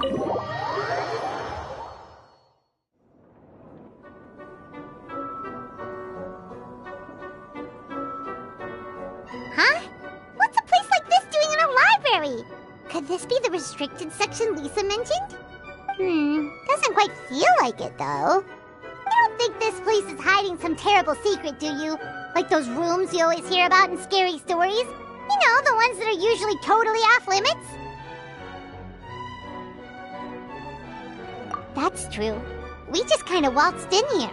Huh? What's a place like this doing in a library? Could this be the restricted section Lisa mentioned? Doesn't quite feel like it, though. You don't think this place is hiding some terrible secret, do you? Like those rooms you always hear about in scary stories? You know, the ones that are usually totally off limits? That's true. We just kind of waltzed in here.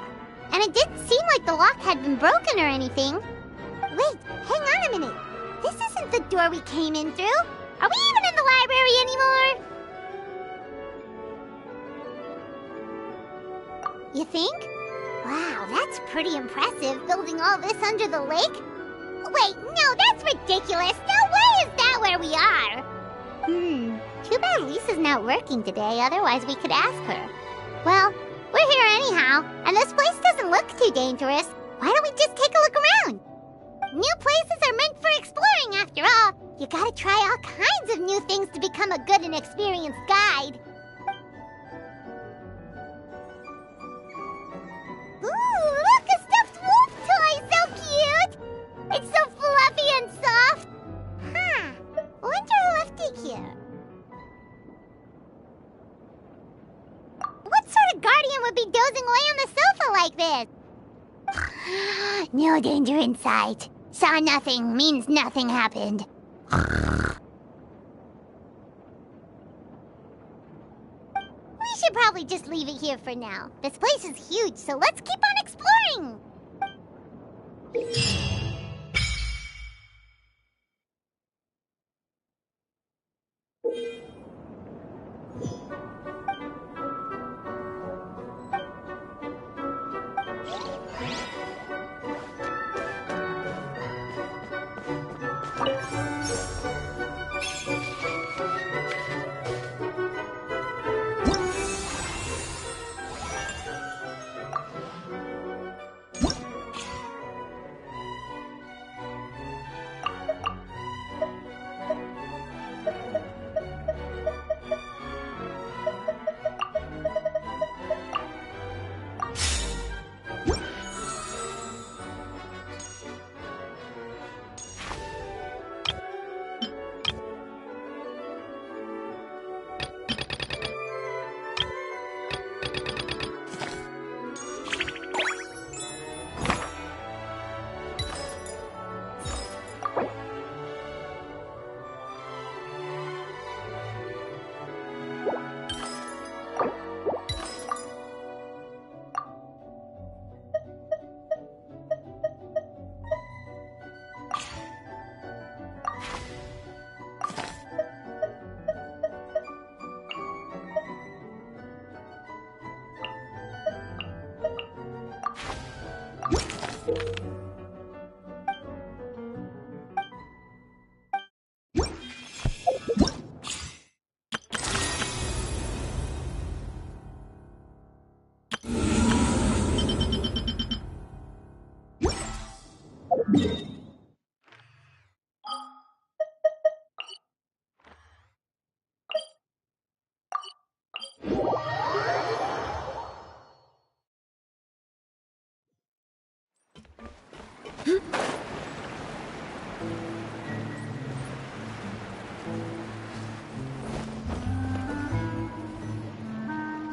And it didn't seem like the lock had been broken or anything. Wait, hang on a minute. This isn't the door we came in through. Are we even in the library anymore? You think? Wow, that's pretty impressive, building all this under the lake. Wait, no, that's ridiculous. No way is that where we are. Too bad Lisa's not working today, otherwise we could ask her. Well, we're here anyhow, and this place doesn't look too dangerous. Why don't we just take a look around? New places are meant for exploring, after all. You gotta try all kinds of new things to become a good and experienced guide. Ooh, look, a stuffed wolf toy! So cute! It's so fluffy and soft. Huh. Wonder who left it here. What sort of guardian would be dozing away on the sofa like this? No danger in sight. Saw nothing means nothing happened. We should probably just leave it here for now. This place is huge, so let's keep on exploring!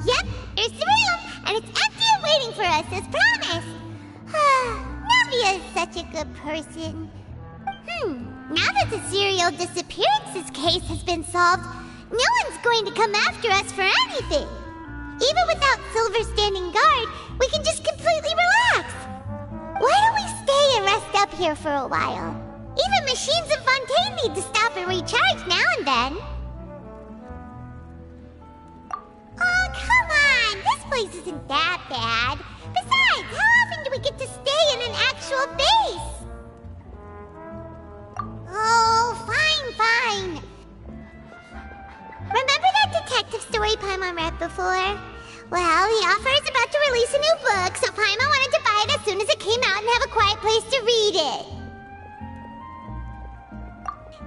Yep, there's the room, and it's empty and waiting for us as promised. Navia is such a good person. Now that the serial disappearances case has been solved, no one's going to come after us for anything. Even without Silver standing guard, we can just completely relax. Why don't we stay and rest up here for a while? Even machines in Fontaine need to stop and recharge now and then. Oh, come on! This place isn't that bad. Besides, how often do we get to stay in an actual base? Oh, fine. Remember that detective story Paimon read before? Well, the author is about to release a new book, so Paimon wanted to buy it as soon as it came out and have a quiet place to read it.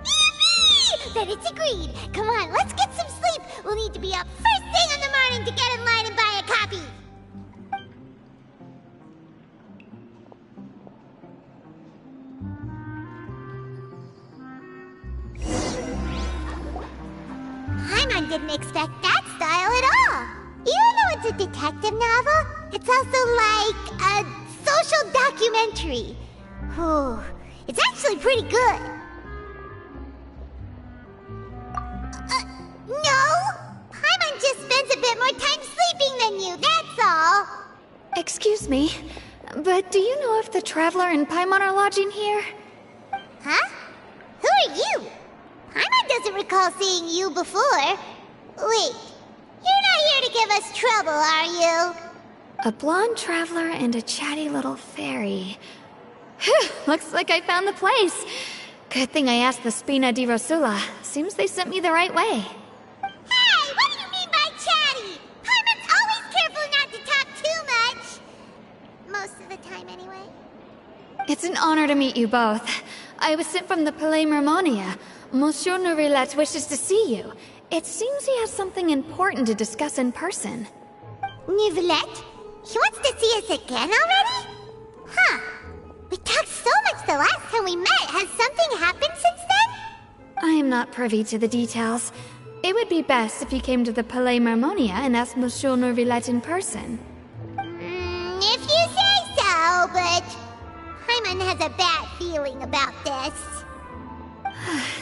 Yippee! Then it's agreed. Come on, let's get some sleep. We'll need need to be up first thing in the morning to get in line and buy a copy. Paimon didn't expect that style at all. Even though it's a detective novel, it's also like a social documentary. Whew. It's actually pretty good. No! Paimon just spends a bit more time sleeping than you, that's all. Excuse me, but do you know if the Traveler and Paimon are lodging here? Huh? Who are you? Paimon doesn't recall seeing you before. Wait, you're not here to give us trouble, are you? A blonde traveler and a chatty little fairy. Whew, looks like I found the place. Good thing I asked the Spina di Rosula. Seems they sent me the right way. Hey, what do you mean by chatty? Paimon's always careful not to talk too much. Most of the time, anyway. It's an honor to meet you both. I was sent from the Palais Mermonia. Monsieur Nourillet wishes to see you. It seems he has something important to discuss in person. Nourillet? He wants to see us again already? Huh. We talked so much the last time we met. Has something happened since then? I am not privy to the details. It would be best if you came to the Palais Mermonia and asked Monsieur Nourillet in person. If you say so, but Paimon has a bad feeling about this.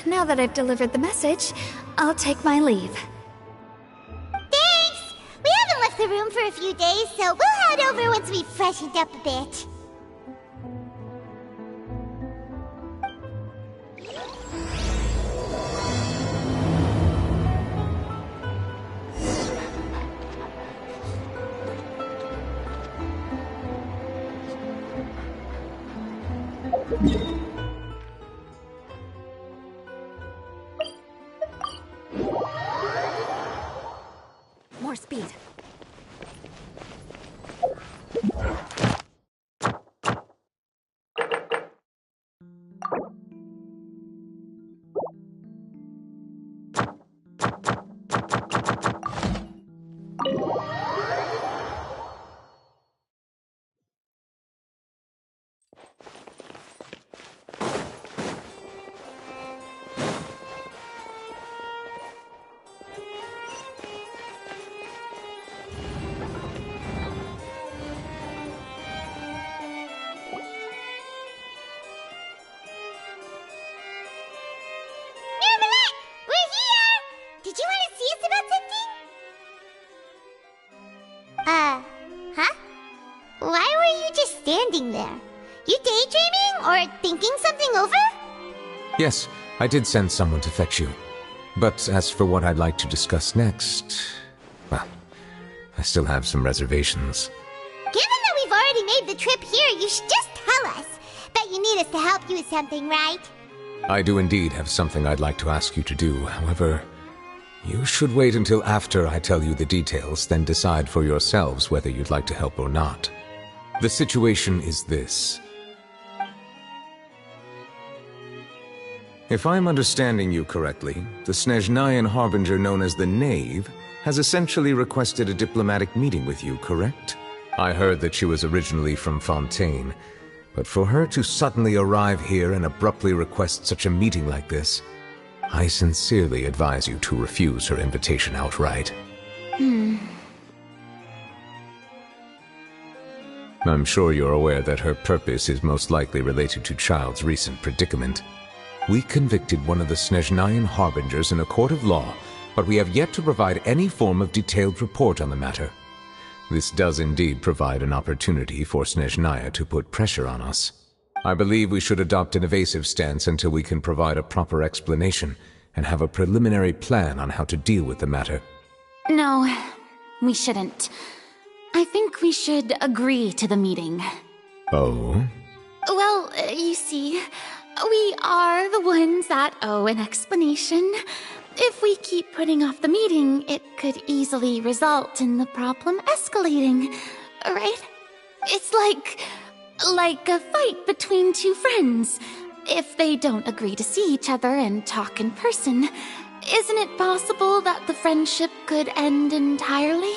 Now that I've delivered the message, I'll take my leave. Thanks! We haven't left the room for a few days, so we'll head over once we've freshened up a bit. More speed. Huh? Why were you just standing there? You daydreaming or thinking something over? Yes, I did send someone to fetch you. But as for what I'd like to discuss next, well, I still have some reservations. Given that we've already made the trip here, you should just tell us. Bet you need us to help you with something, right? I do indeed have something I'd like to ask you to do. However, you should wait until after I tell you the details, then decide for yourselves whether you'd like to help or not. The situation is this. If I'm understanding you correctly, the Snezhnayan Harbinger known as the Knave has essentially requested a diplomatic meeting with you, correct? I heard that she was originally from Fontaine, but for her to suddenly arrive here and abruptly request such a meeting like this, I sincerely advise you to refuse her invitation outright. I'm sure you're aware that her purpose is most likely related to Child's recent predicament. We convicted one of the Snezhnayan Harbingers in a court of law, but we have yet to provide any form of detailed report on the matter. This does indeed provide an opportunity for Snezhnaya to put pressure on us. I believe we should adopt an evasive stance until we can provide a proper explanation and have a preliminary plan on how to deal with the matter. No, we shouldn't. I think we should agree to the meeting. Oh? Well, you see, we are the ones that owe an explanation. If we keep putting off the meeting, it could easily result in the problem escalating, right? It's like a fight between two friends. If they don't agree to see each other and talk in person, isn't it possible that the friendship could end entirely?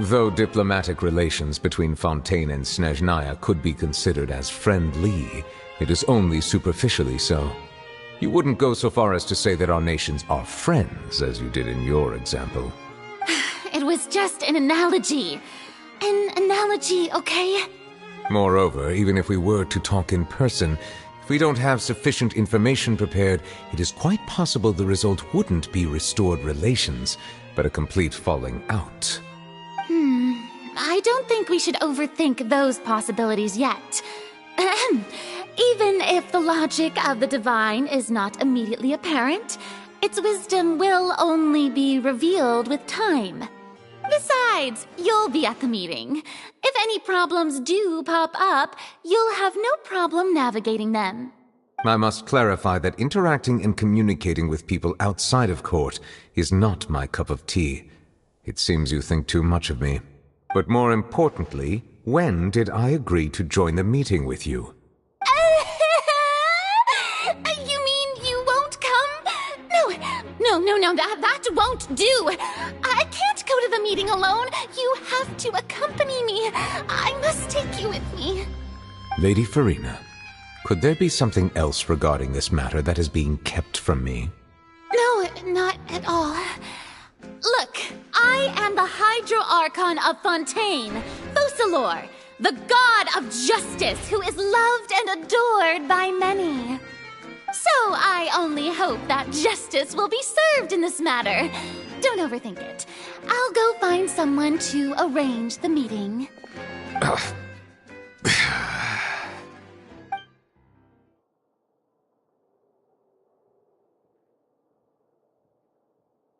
Though diplomatic relations between Fontaine and Snezhnaya could be considered as friendly, it is only superficially so. You wouldn't go so far as to say that our nations are friends, as you did in your example. It was just an analogy. An analogy, okay? Moreover, even if we were to talk in person, if we don't have sufficient information prepared, it is quite possible the result wouldn't be restored relations, but a complete falling out. I don't think we should overthink those possibilities yet. Even if the logic of the divine is not immediately apparent, its wisdom will only be revealed with time. Besides, you'll be at the meeting. If any problems do pop up, you'll have no problem navigating them. I must clarify that interacting and communicating with people outside of court is not my cup of tea. It seems you think too much of me. But more importantly, when did I agree to join the meeting with you? You mean you won't come? No, that won't do. I can't go to the meeting alone. You have to accompany me. I must take you with me. Lady Farina, could there be something else regarding this matter that is being kept from me? No, not at all. Look, I am the Hydro-Archon of Fontaine, Focalor, the god of justice who is loved and adored by many. So I only hope that justice will be served in this matter. Don't overthink it. I'll go find someone to arrange the meeting.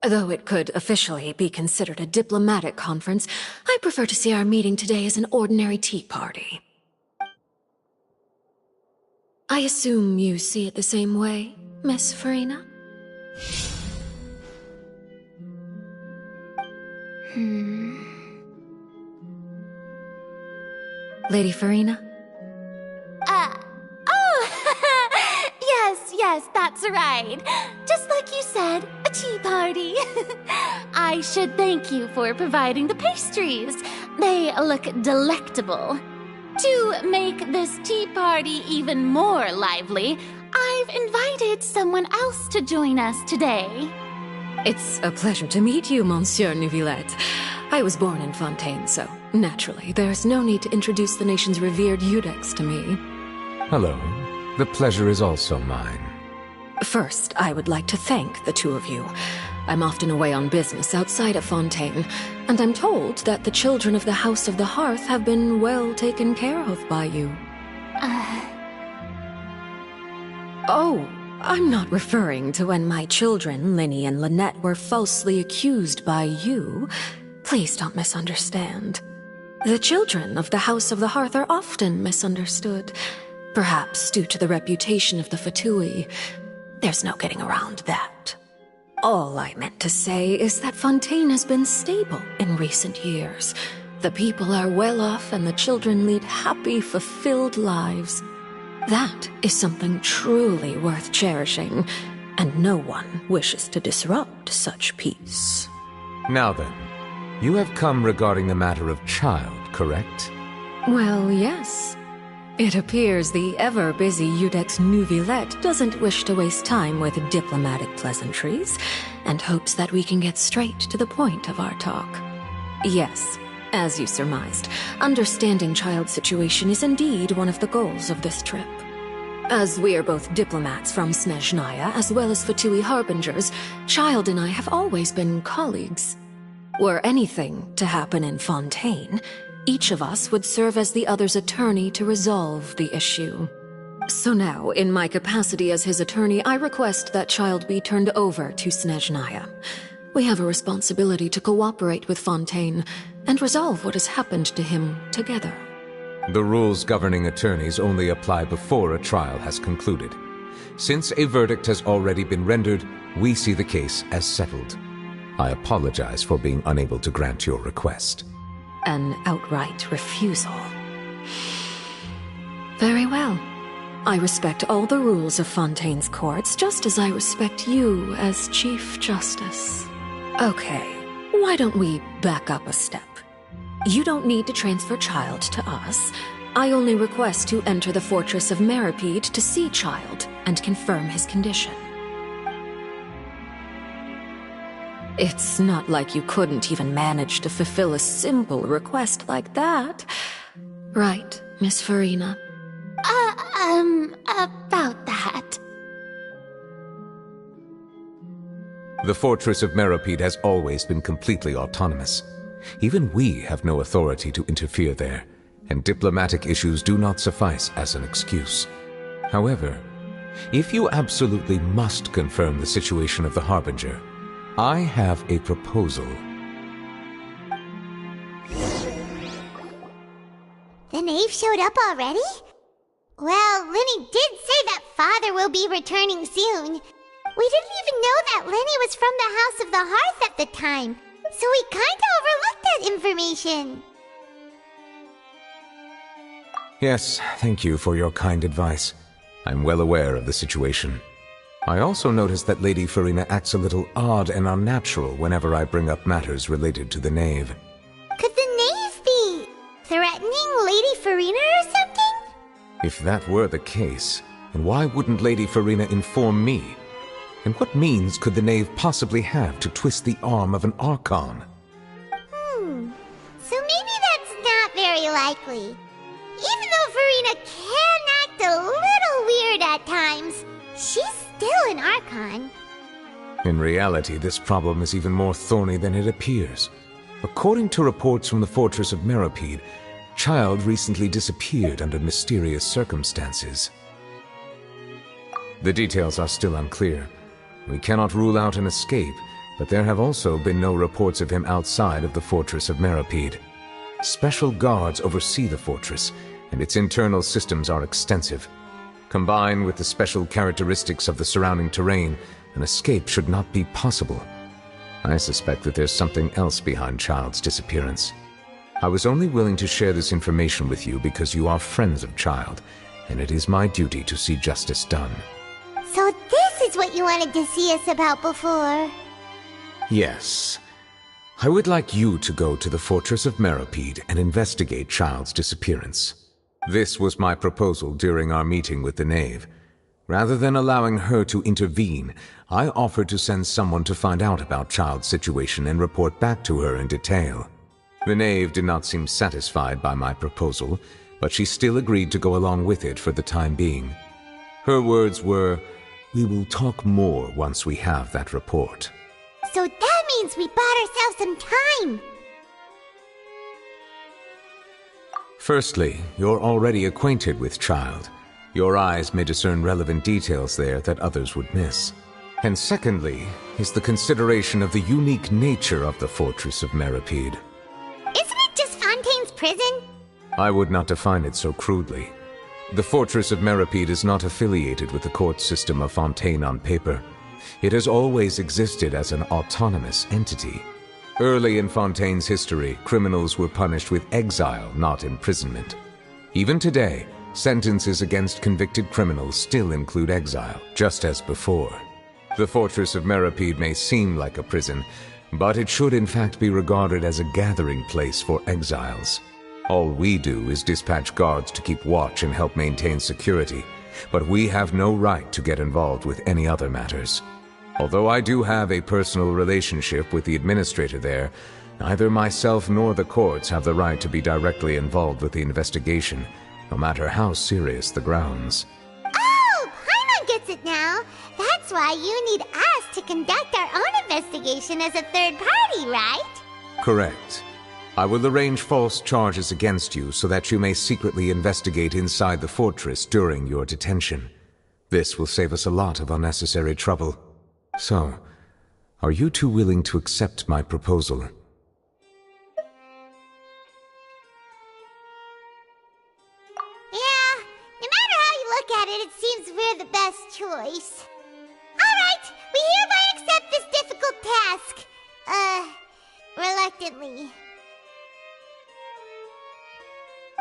Though it could officially be considered a diplomatic conference, I prefer to see our meeting today as an ordinary tea party. I assume you see it the same way, Miss Farina? Lady Farina? Yes, that's right. Just like you said, a tea party. I should thank you for providing the pastries. They look delectable. To make this tea party even more lively, I've invited someone else to join us today. It's a pleasure to meet you, Monsieur Neuvillette. I was born in Fontaine, so naturally, there's no need to introduce the nation's revered Eudex to me. Hello. The pleasure is also mine. First, I would like to thank the two of you. I'm often away on business outside of Fontaine, and I'm told that the children of the House of the Hearth have been well taken care of by you. Oh, I'm not referring to when my children, Linny and Lynette, were falsely accused by you. Please don't misunderstand. The children of the House of the Hearth are often misunderstood, perhaps due to the reputation of the Fatui. There's no getting around that. All I meant to say is that Fontaine has been stable in recent years. The people are well off and the children lead happy, fulfilled lives. That is something truly worth cherishing, and no one wishes to disrupt such peace. Now then, you have come regarding the matter of child, correct? Well, yes. It appears the ever-busy Eudex Neuvillette doesn't wish to waste time with diplomatic pleasantries, and hopes that we can get straight to the point of our talk. Yes, as you surmised, understanding child's situation is indeed one of the goals of this trip. As we are both diplomats from Snezhnaya as well as Fatui harbingers, Child and I have always been colleagues. Were anything to happen in Fontaine, each of us would serve as the other's attorney to resolve the issue. So now, in my capacity as his attorney, I request that Child be turned over to Snezhnaya. We have a responsibility to cooperate with Fontaine and resolve what has happened to him together. The rules governing attorneys only apply before a trial has concluded. Since a verdict has already been rendered, we see the case as settled. I apologize for being unable to grant your request. An outright refusal. Very well. I respect all the rules of Fontaine's courts, just as I respect you as Chief Justice. Okay, why don't we back up a step? You don't need to transfer Child to us. I only request to enter the Fortress of Meripede to see Child and confirm his condition. It's not like you couldn't even manage to fulfill a simple request like that. Right, Miss Farina? About that. The Fortress of Meripede has always been completely autonomous. Even we have no authority to interfere there, and diplomatic issues do not suffice as an excuse. However, if you absolutely must confirm the situation of the Harbinger, I have a proposal. The knave showed up already? Well, Lenny did say that Father will be returning soon. We didn't even know that Lenny was from the House of the Hearth at the time, so we kinda overlooked that information. Yes, thank you for your kind advice. I'm well aware of the situation. I also noticed that Lady Farina acts a little odd and unnatural whenever I bring up matters related to the knave. Could the knave be threatening Lady Farina or something? If that were the case, then why wouldn't Lady Farina inform me? And what means could the knave possibly have to twist the arm of an Archon? So maybe that's not very likely. Even though Farina can act a little weird at times, she's still an Archon. In reality, this problem is even more thorny than it appears. According to reports from the Fortress of Meripede, Child recently disappeared under mysterious circumstances. The details are still unclear. We cannot rule out an escape, but there have also been no reports of him outside of the Fortress of Meripede. Special guards oversee the fortress, and its internal systems are extensive. Combined with the special characteristics of the surrounding terrain, an escape should not be possible. I suspect that there's something else behind Child's disappearance. I was only willing to share this information with you because you are friends of Child, and it is my duty to see justice done. So this is what you wanted to see us about before. Yes. I would like you to go to the Fortress of Meripede and investigate Child's disappearance. This was my proposal during our meeting with the knave. Rather than allowing her to intervene, I offered to send someone to find out about Child's situation and report back to her in detail. The knave did not seem satisfied by my proposal, but she still agreed to go along with it for the time being. Her words were, "We will talk more once we have that report." So that means we bought ourselves some time. Firstly, you're already acquainted with Child. Your eyes may discern relevant details there that others would miss. And secondly, is the consideration of the unique nature of the Fortress of Meripede. Isn't it just Fontaine's prison? I would not define it so crudely. The Fortress of Meripede is not affiliated with the court system of Fontaine on paper. It has always existed as an autonomous entity. Early in Fontaine's history, criminals were punished with exile, not imprisonment. Even today, sentences against convicted criminals still include exile, just as before. The Fortress of Meripede may seem like a prison, but it should in fact be regarded as a gathering place for exiles. All we do is dispatch guards to keep watch and help maintain security, but we have no right to get involved with any other matters. Although I do have a personal relationship with the administrator there, neither myself nor the courts have the right to be directly involved with the investigation, no matter how serious the grounds. Oh, Paimon gets it now. That's why you need us to conduct our own investigation as a third party, right? Correct. I will arrange false charges against you so that you may secretly investigate inside the fortress during your detention. This will save us a lot of unnecessary trouble. So, are you two willing to accept my proposal? Yeah, no matter how you look at it, it seems we're the best choice. Alright, we hereby accept this difficult task. Reluctantly.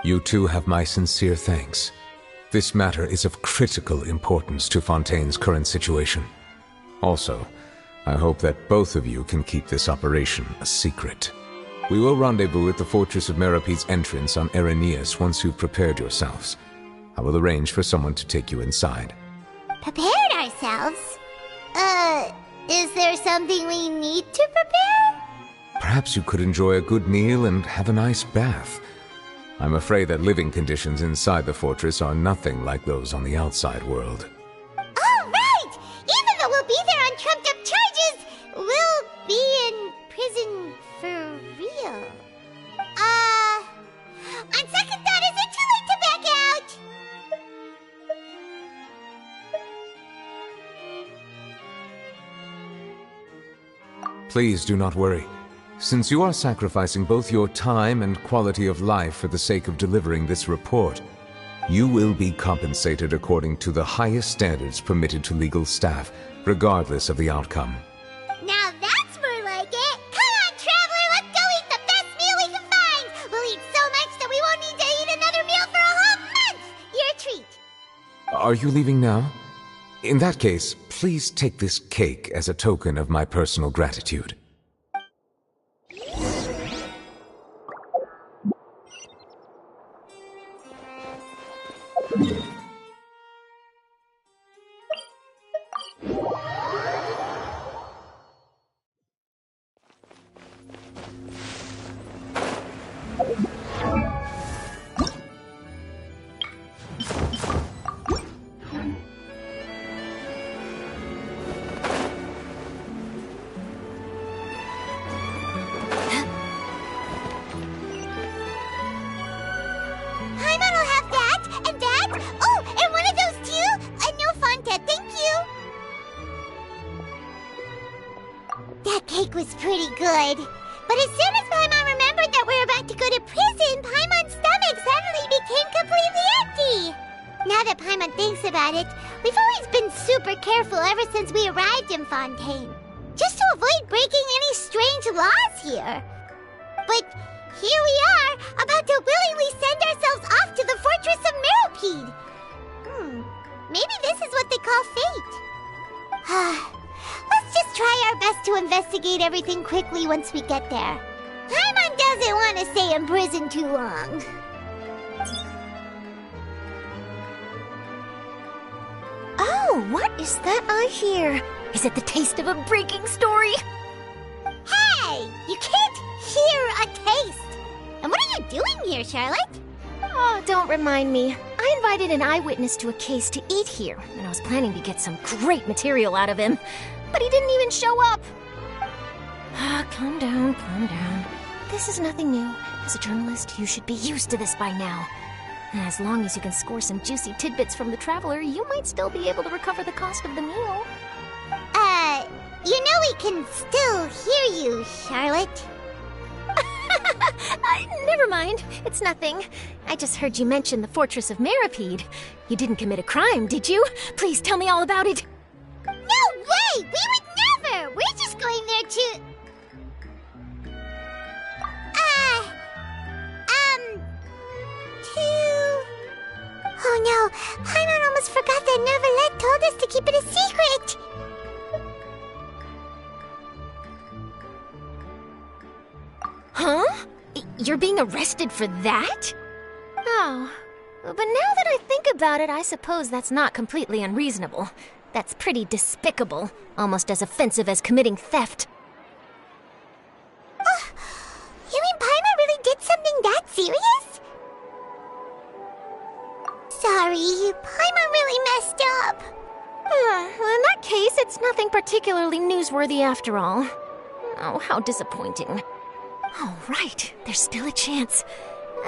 You two have my sincere thanks. This matter is of critical importance to Fontaine's current situation. Also, I hope that both of you can keep this operation a secret. We will rendezvous at the Fortress of Meropede's entrance on Irenaeus once you've prepared yourselves. I will arrange for someone to take you inside. Prepared ourselves? Is there something we need to prepare? Perhaps you could enjoy a good meal and have a nice bath. I'm afraid that living conditions inside the fortress are nothing like those on the outside world. Oh, right! Even though we'll be there on trumped-up charges, we'll be in prison for real. On second thought, is it too late to back out? Please do not worry. Since you are sacrificing both your time and quality of life for the sake of delivering this report, you will be compensated according to the highest standards permitted to legal staff, regardless of the outcome. Now that's more like it! Come on, Traveler, let's go eat the best meal we can find! We'll eat so much that we won't need to eat another meal for a whole month! Your treat! Are you leaving now? In that case, please take this cake as a token of my personal gratitude. Was pretty good. But as soon as Paimon remembered that we're about to go to prison, Paimon's stomach suddenly became completely empty. Now that Paimon thinks about it, we've always been super careful ever since we arrived in Fontaine, just to avoid breaking any strange laws here. But here we are, about to willingly send ourselves off to the Fortress of Meropede. Maybe this is what they call fate. Let's just try our best to investigate everything quickly once we get there. Paimon doesn't want to stay in prison too long. Oh, what is that I hear? Is it the taste of a breaking story? Hey! You can't hear a taste! And what are you doing here, Charlotte? Oh, don't remind me. I invited an eyewitness to a case to eat here, and I was planning to get some great material out of him. But he didn't even show up. Calm down, calm down. This is nothing new. As a journalist, you should be used to this by now. And as long as you can score some juicy tidbits from the Traveler, you might still be able to recover the cost of the meal. You know we can still hear you, Charlotte. Never mind. It's nothing. I just heard you mention the Fortress of Meropede. You didn't commit a crime, did you? Please tell me all about it. No way! We would never! We're just going there to... Oh no, Paimon almost forgot that Neverlet told us to keep it a secret! Huh? You're being arrested for that? Oh, but now that I think about it, I suppose that's not completely unreasonable. That's pretty despicable, almost as offensive as committing theft. You mean Paimon really did something that serious? Sorry, Paimon really messed up. Well, in that case, it's nothing particularly newsworthy after all. Oh, how disappointing. Oh, right, there's still a chance.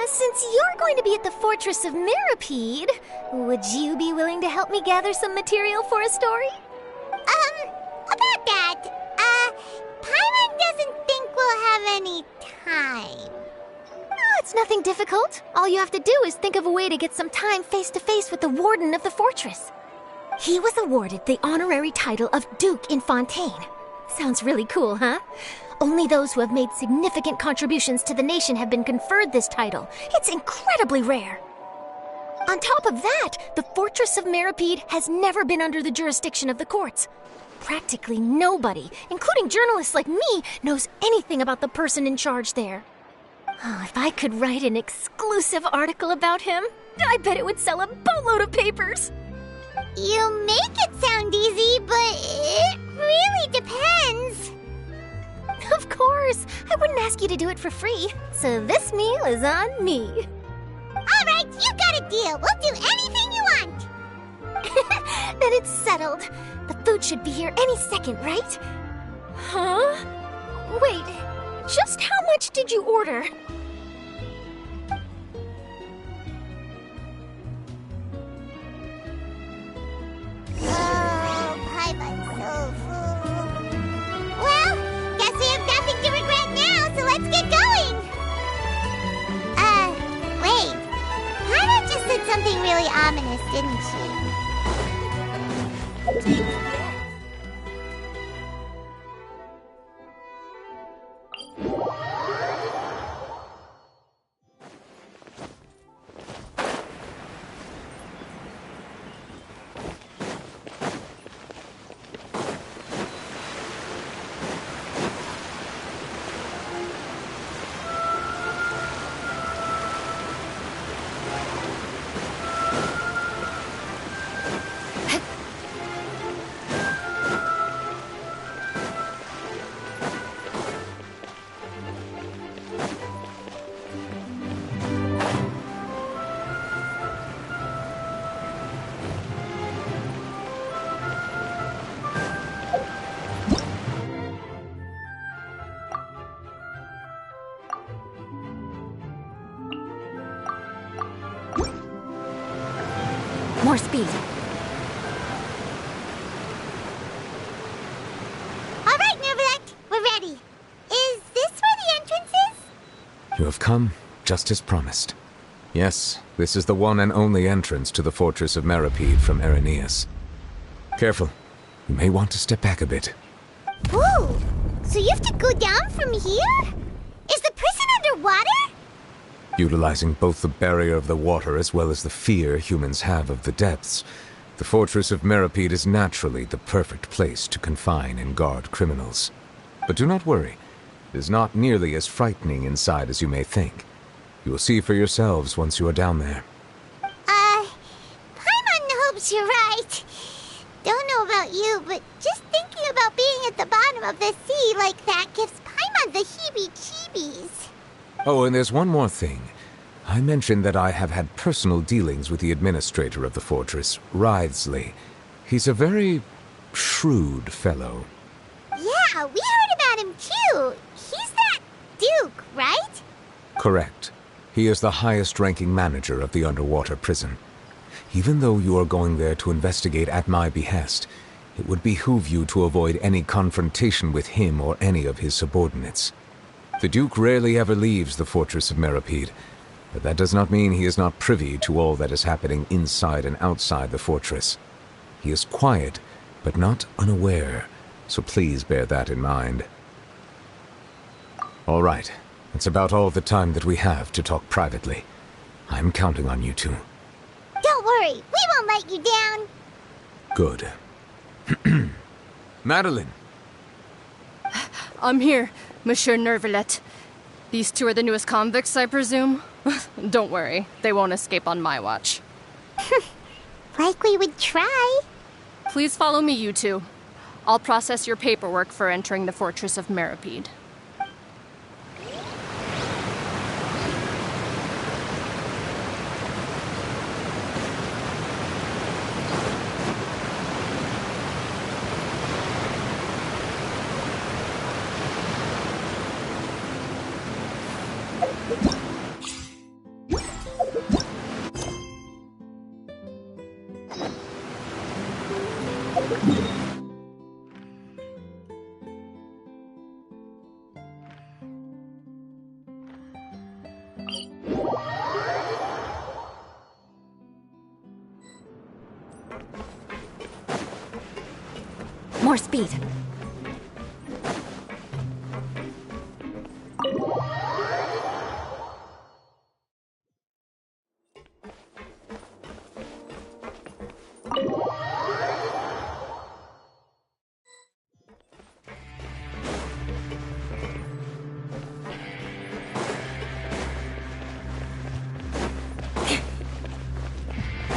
Since you're going to be at the Fortress of Meropede, would you be willing to help me gather some material for a story? About that, Paimon doesn't think we'll have any time. Oh, it's nothing difficult. All you have to do is think of a way to get some time face-to-face with the warden of the fortress. He was awarded the honorary title of Duke in Fontaine. Sounds really cool, huh? Only those who have made significant contributions to the nation have been conferred this title. It's incredibly rare. On top of that, the Fortress of Meripede has never been under the jurisdiction of the courts. Practically nobody, including journalists like me, knows anything about the person in charge there. Oh, if I could write an exclusive article about him, I bet it would sell a boatload of papers. You make it sound easy, but it really depends. Of course, I wouldn't ask you to do it for free, so this meal is on me. All right, you got a deal. We'll do anything you want. Then it's settled. The food should be here any second, right? Huh? Wait, just how much did you order? Oh, Paimon's so full. Well, guess we have nothing to regret now, so let's get going. Wait. Paimon just said something really ominous, didn't she? More speed. All right, Neverlet, we're ready. Is this where the entrance is? You have come, just as promised. Yes, this is the one and only entrance to the Fortress of Meripede from Irenaeus. Careful. You may want to step back a bit. Ooh, so you have to go down from here? Is the prison underwater? Utilizing both the barrier of the water as well as the fear humans have of the depths, the Fortress of Meripede is naturally the perfect place to confine and guard criminals. But do not worry. It is not nearly as frightening inside as you may think. You will see for yourselves once you are down there. Paimon hopes you're right. Don't know about you, but just thinking about being at the bottom of the sea like that gives Paimon the heebie-jeebies. Oh, and there's one more thing. I mentioned that I have had personal dealings with the administrator of the fortress, Writhsley. He's a very shrewd fellow. Yeah, we heard about him too. He's that Duke, right? Correct. He is the highest-ranking manager of the underwater prison. Even though you are going there to investigate at my behest, it would behoove you to avoid any confrontation with him or any of his subordinates. The Duke rarely ever leaves the Fortress of Meripede, but that does not mean he is not privy to all that is happening inside and outside the fortress. He is quiet, but not unaware, so please bear that in mind. All right, that's about all the time that we have to talk privately. I'm counting on you two. Don't worry, we won't let you down. Good. Madeline! I'm here, Monsieur Nervalet. These two are the newest convicts, I presume? Don't worry, they won't escape on my watch. Like we would try. Please follow me, you two. I'll process your paperwork for entering the Fortress of Meripede. More speed.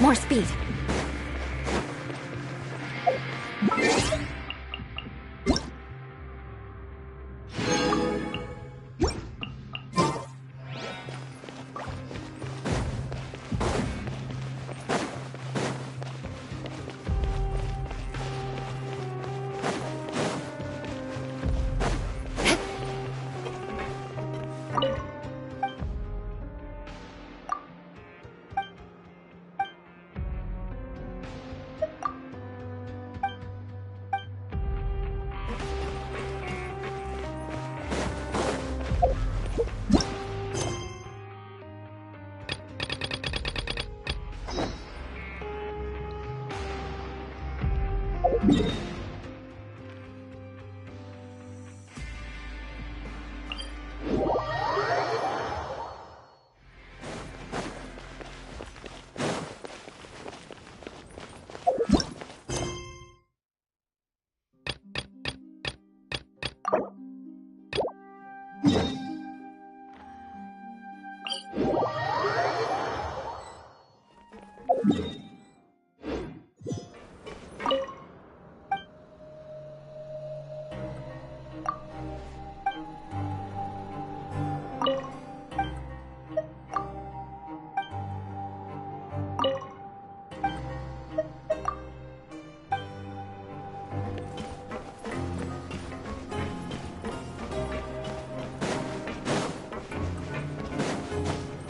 More speed.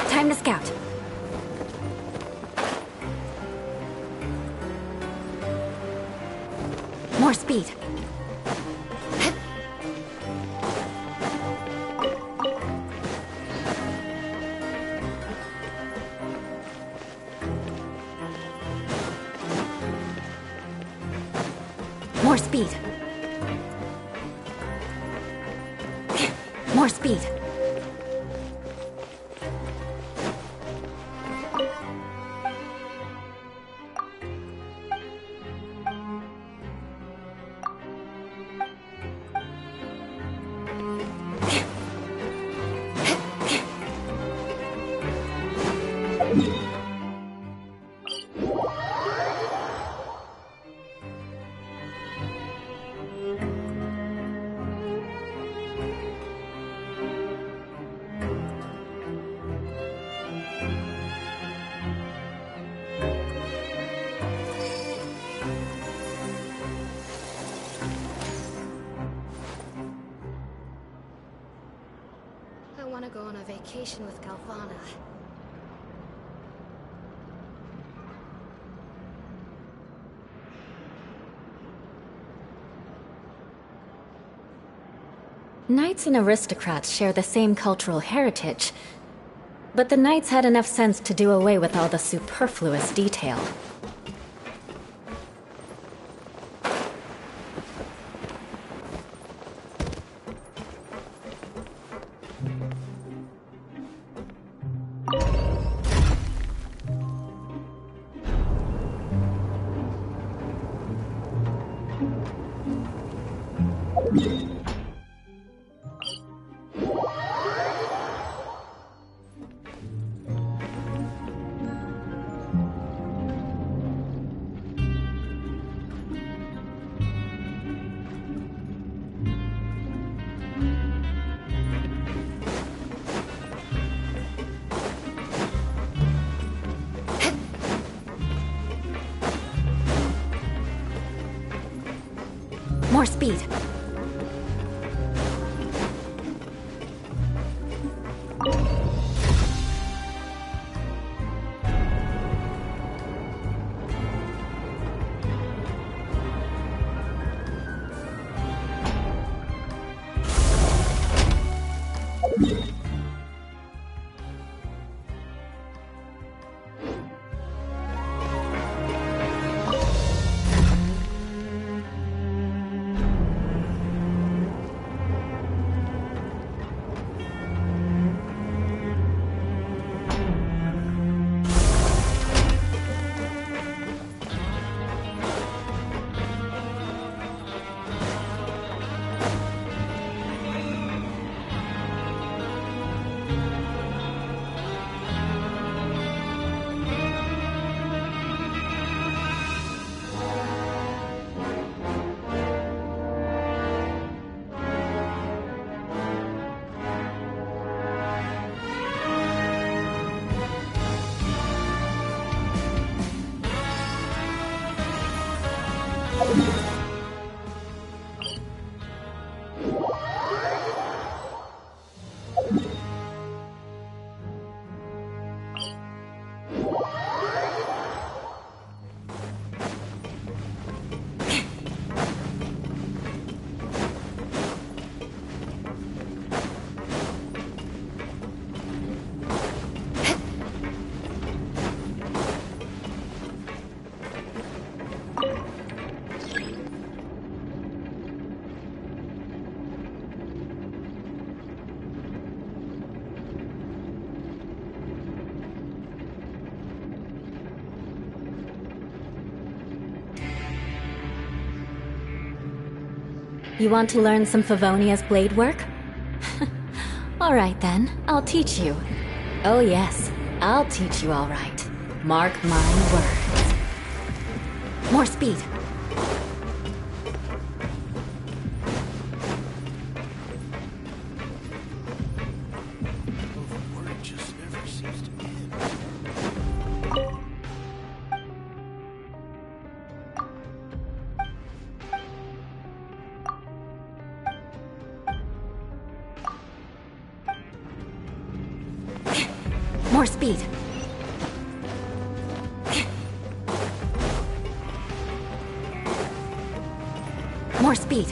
Time to scout. More speed. More speed. More speed. I want to go on a vacation with Galvana. Knights and aristocrats share the same cultural heritage, but the knights had enough sense to do away with all the superfluous detail. More speed. You want to learn some Favonia's blade work? Alright then, I'll teach you. Oh yes, I'll teach you alright. Mark my words. More speed. More speed. More speed.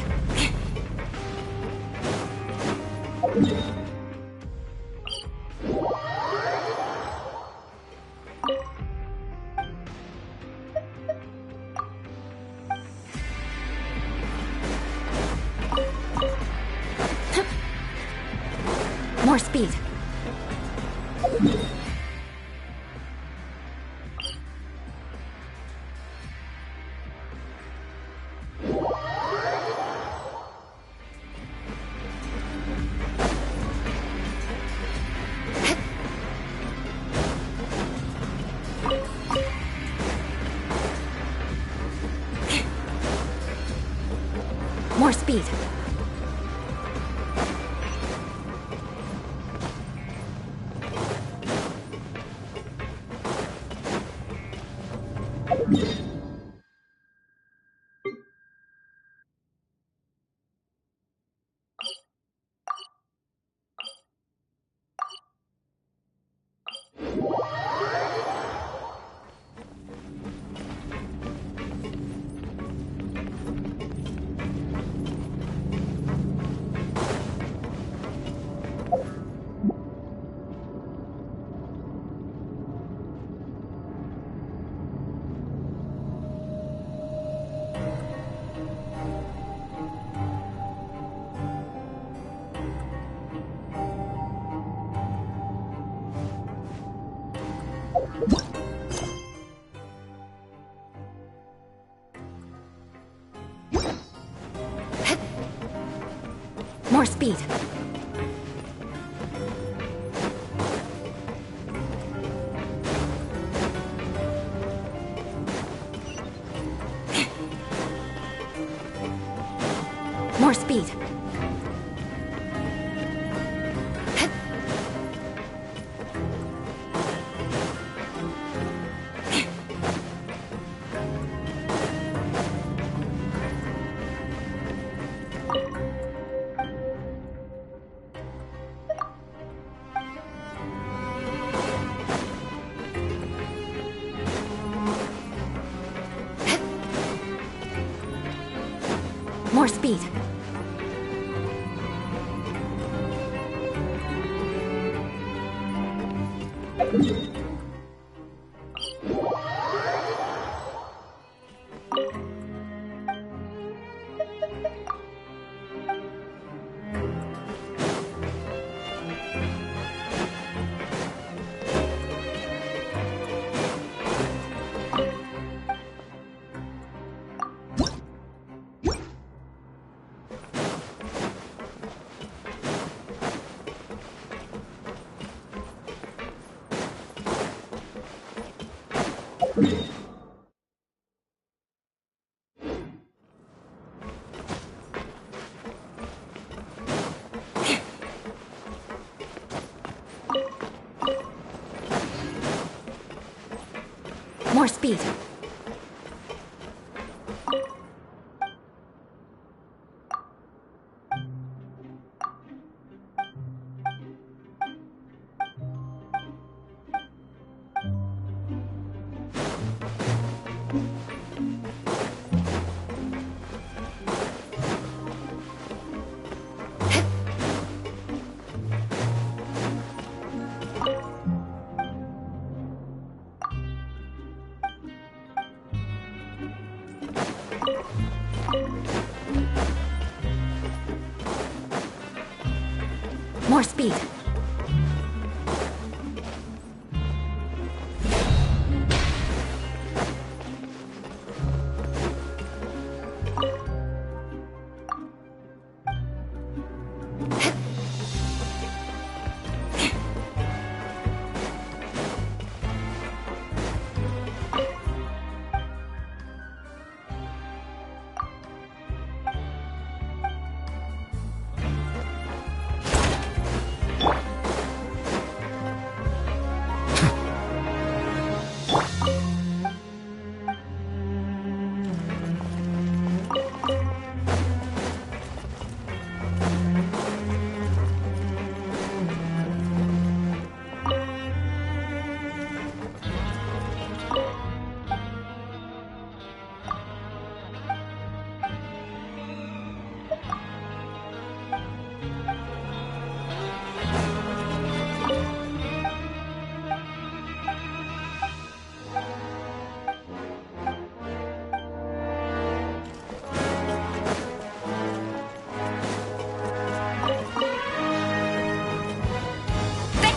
More speed. More speed. More speed. More speed. More speed. More speed. More speed.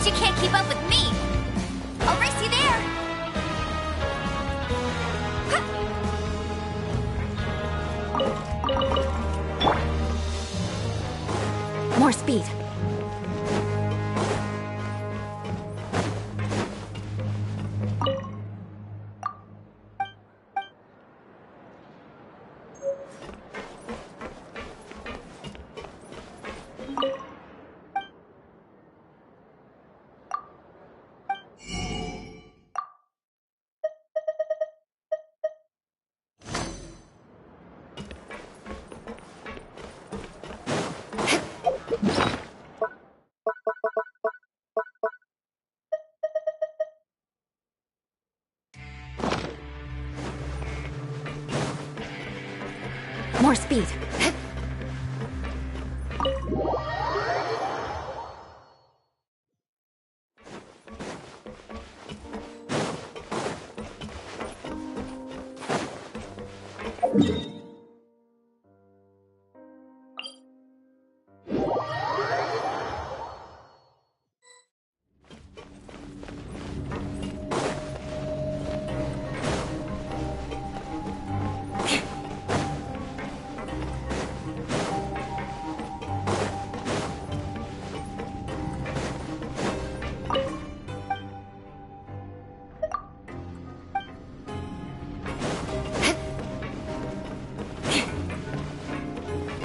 Bet you can't keep up with me! I'll race you there! More speed.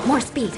More speed. More speed.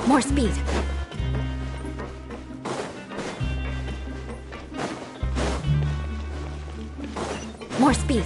More speed. More speed.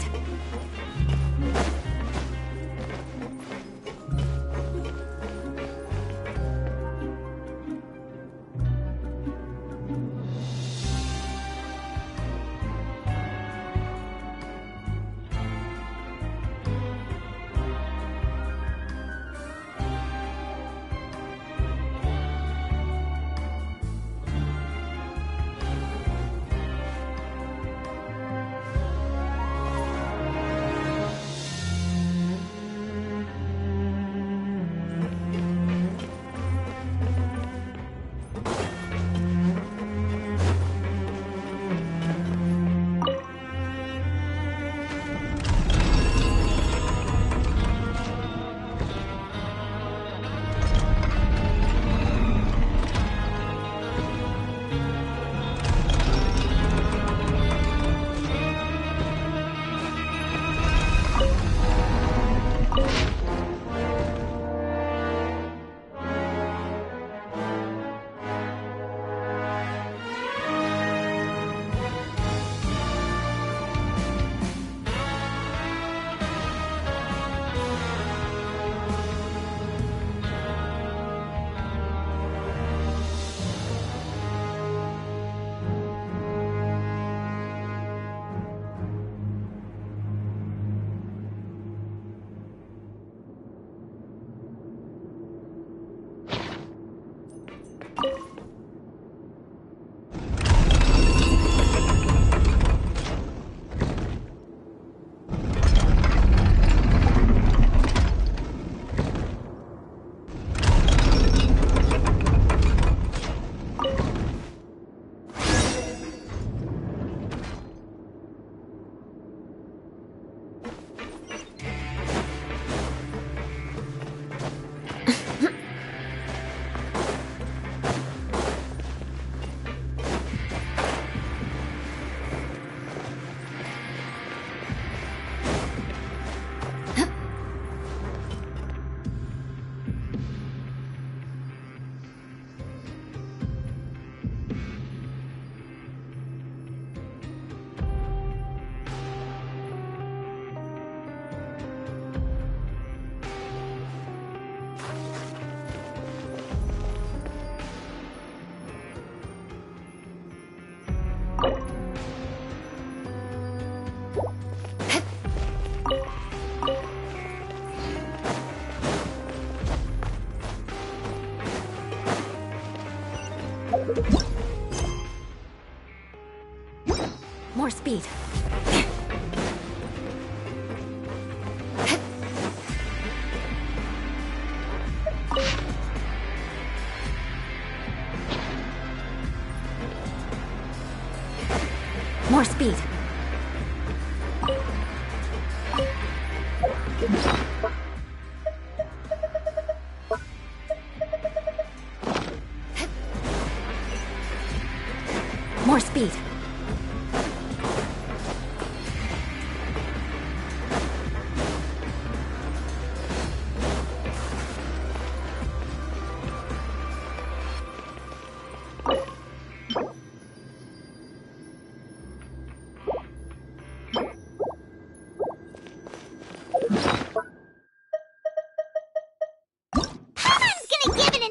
speed. More speed. More speed. Gonna give it an...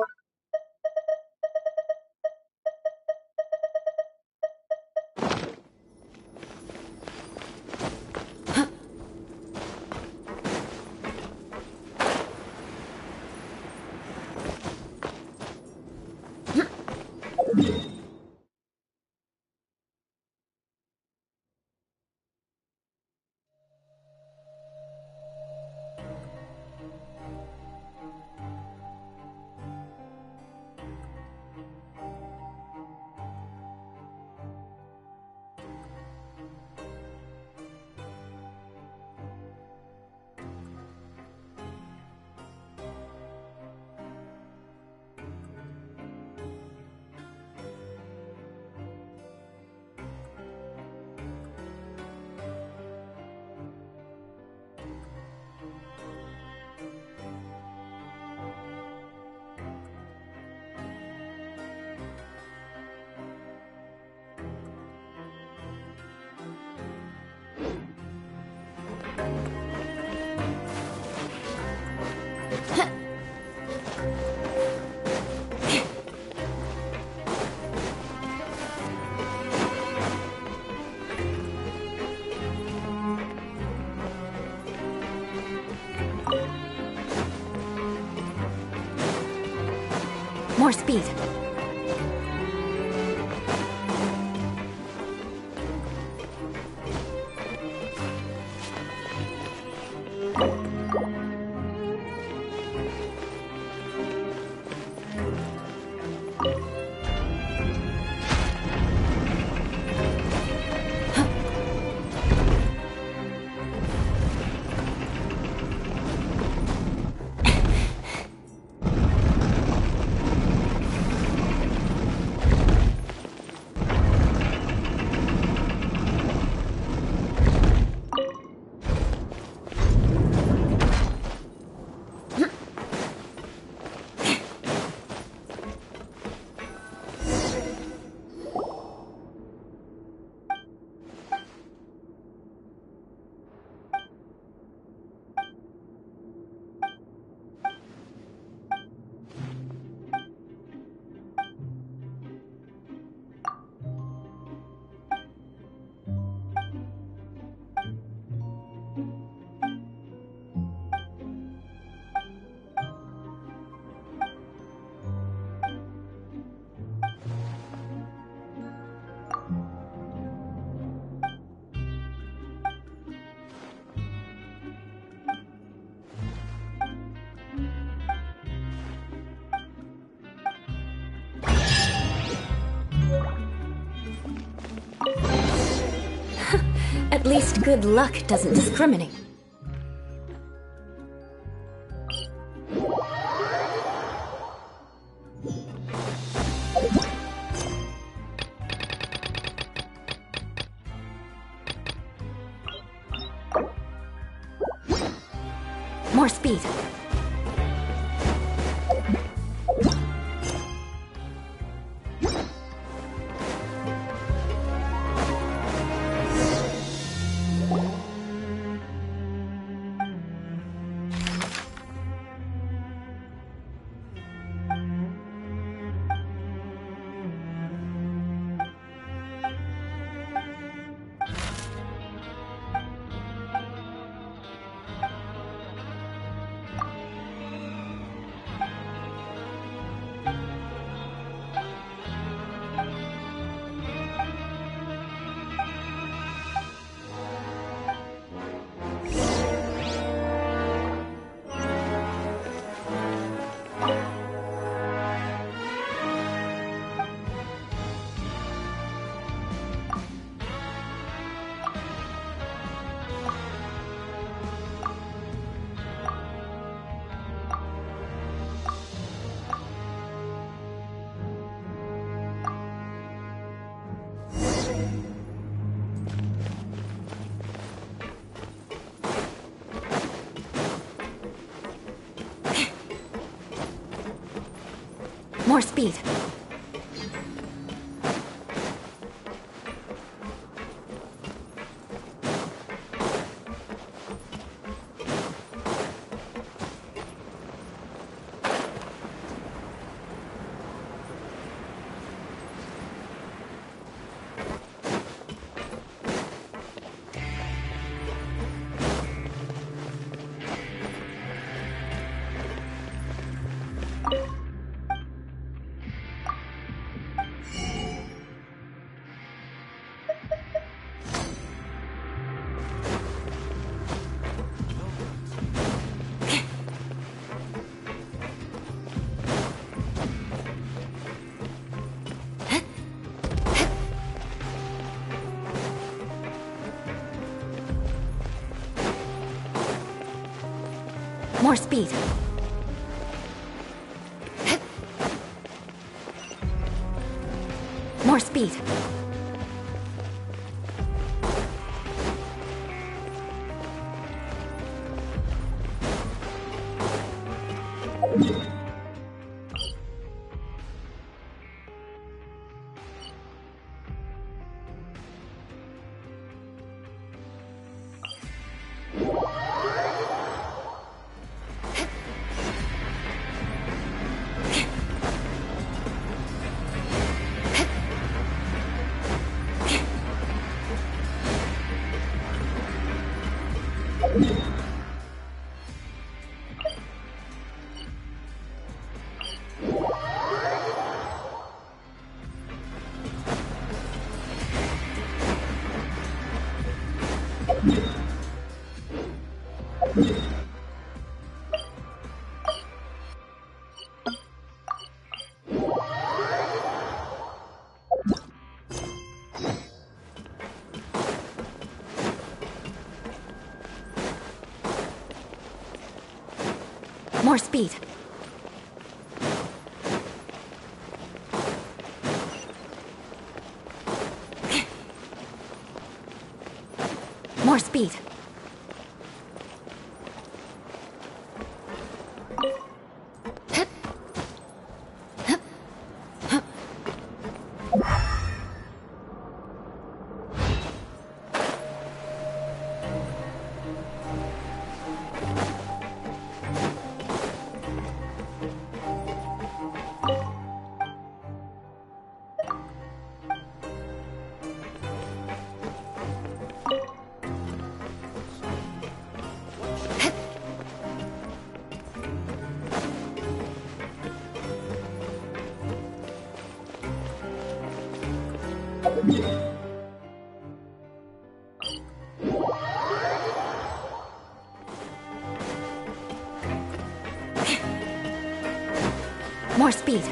More speed. At least good luck doesn't discriminate. More speed. More speed. More speed. More speed. More speed. More speed. More speed.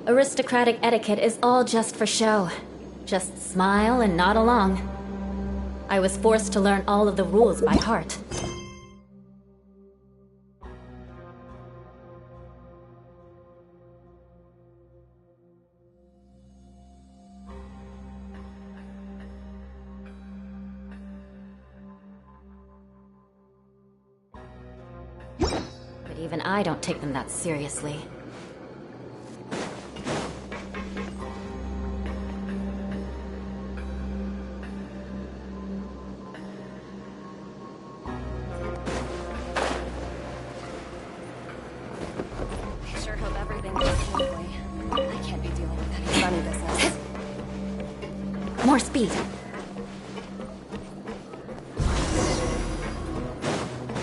Aristocratic etiquette is all just for show. Just smile and nod along. I was forced to learn all of the rules by heart. But even I don't take them that seriously. More speed.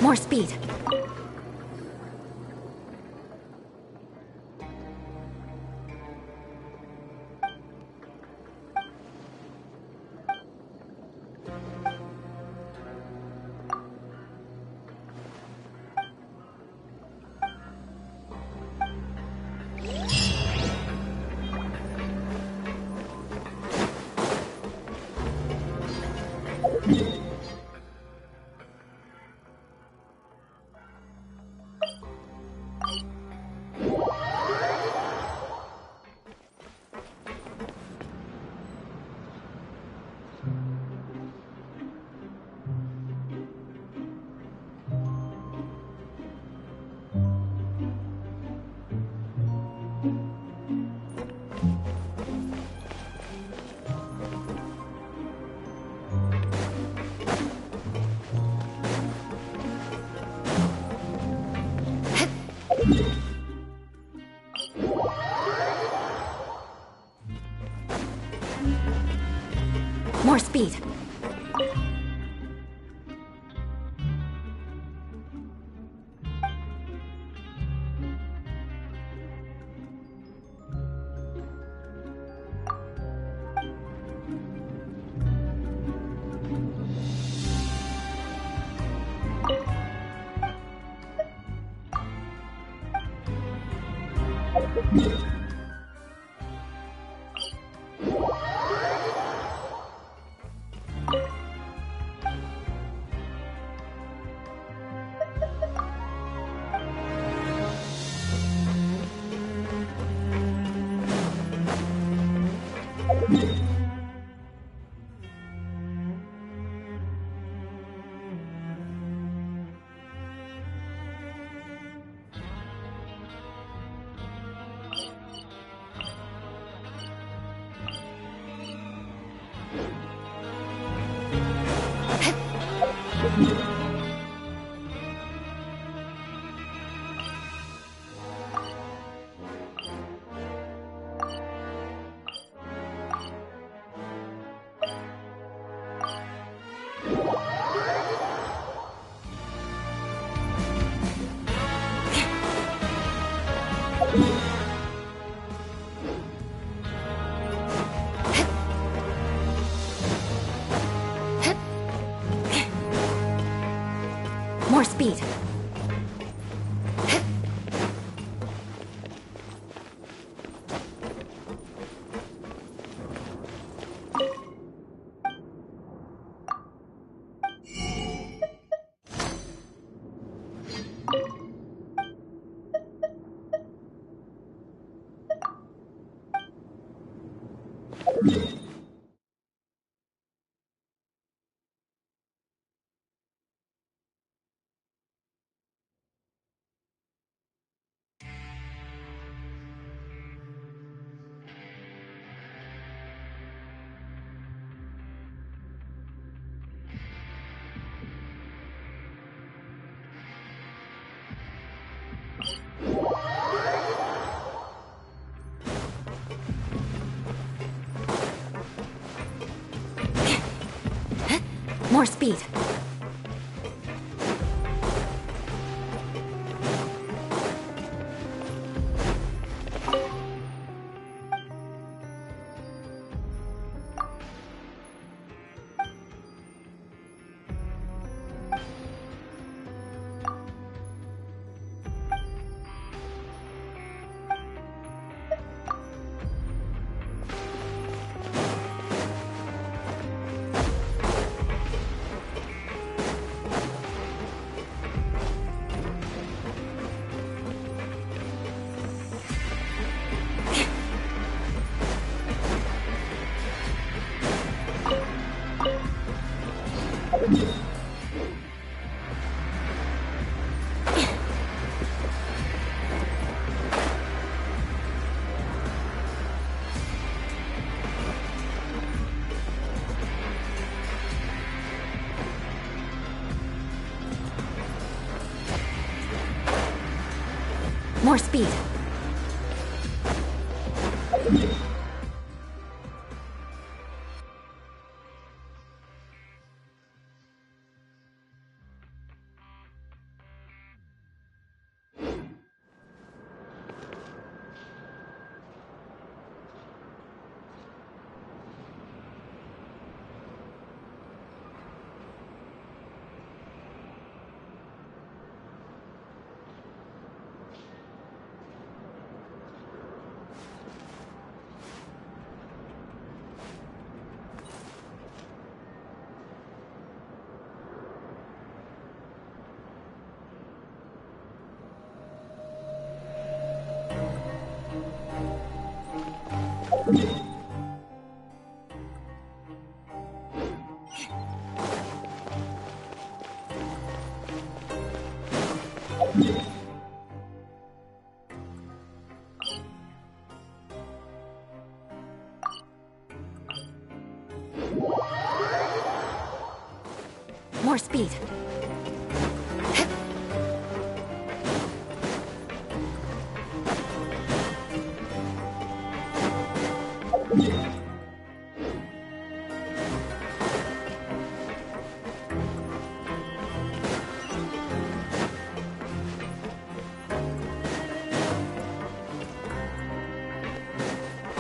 More speed. More speed. More speed. More speed. More speed. More speed.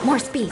More speed.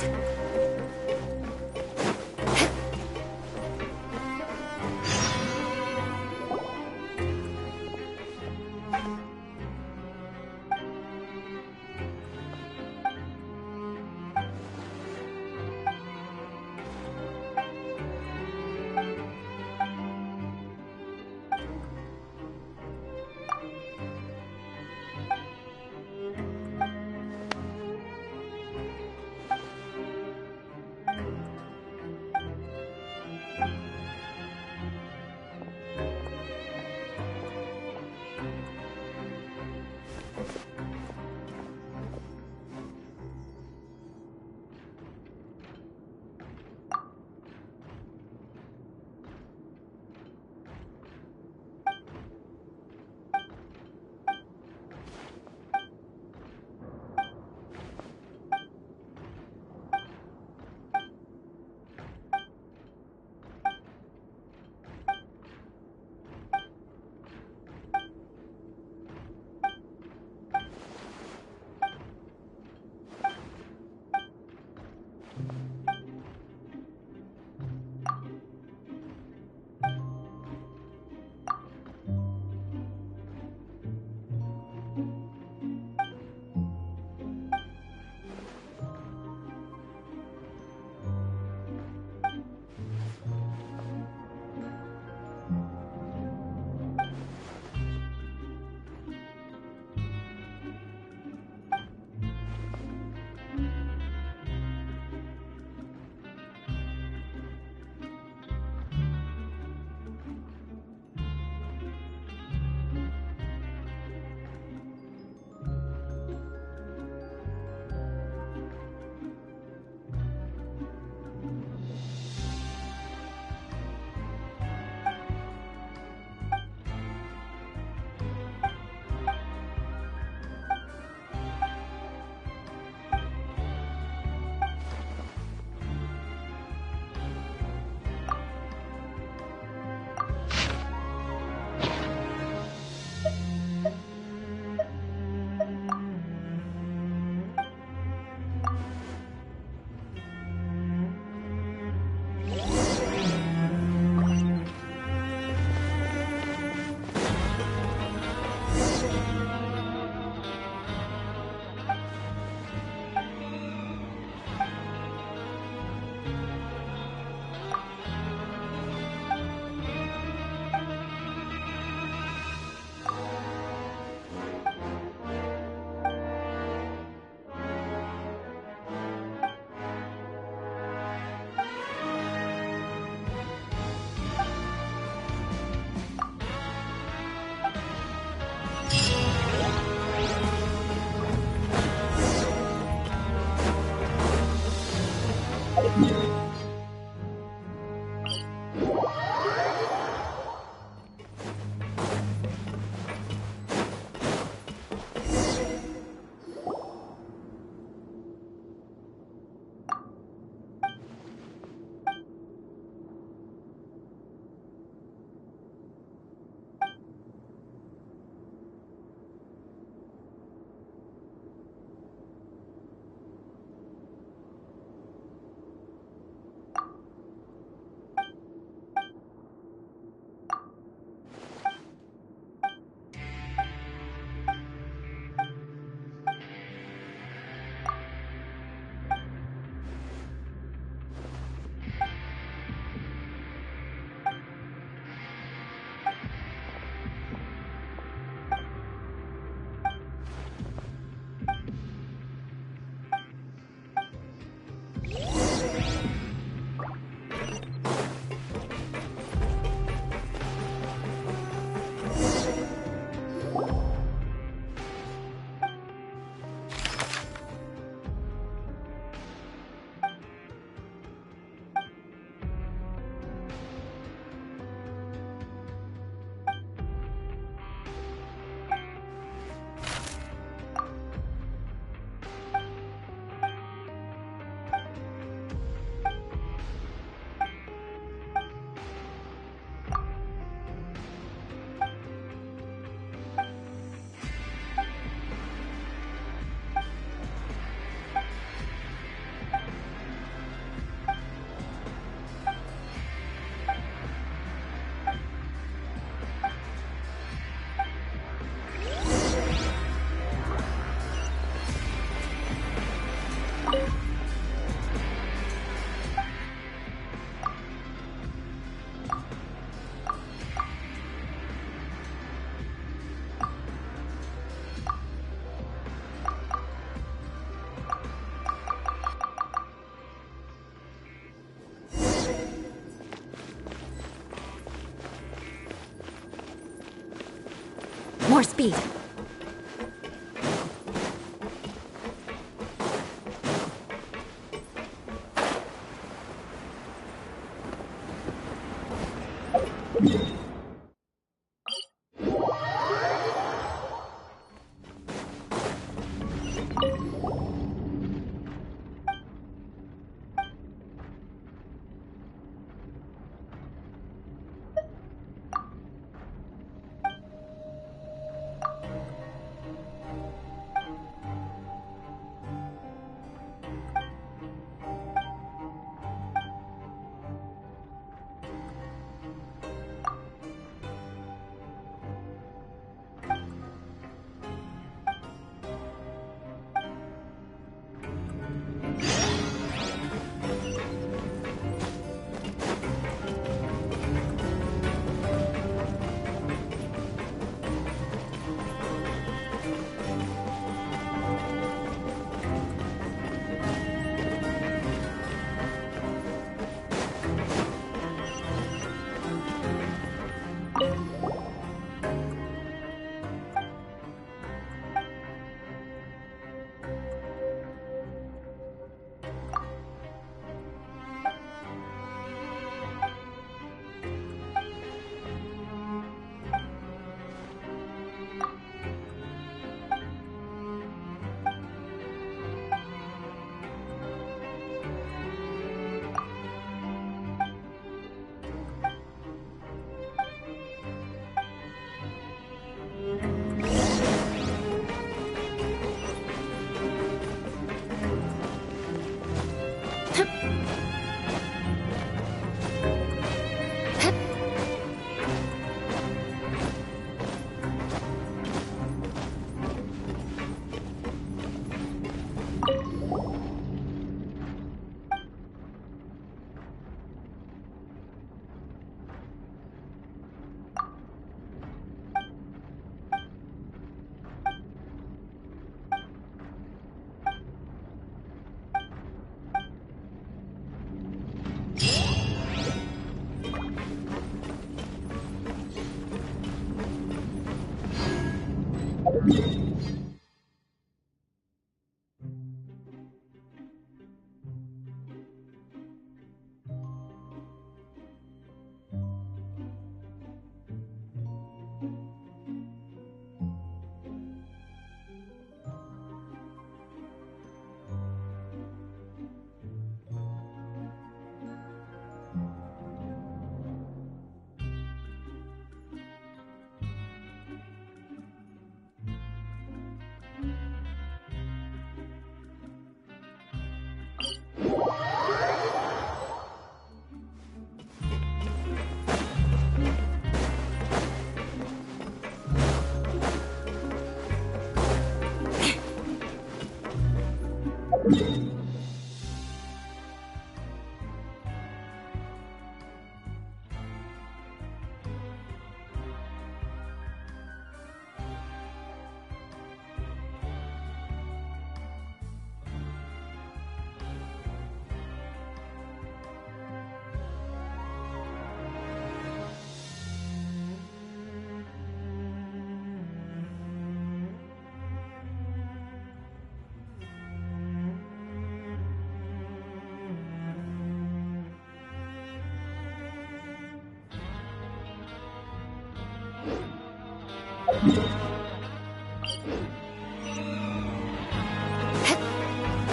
More speed.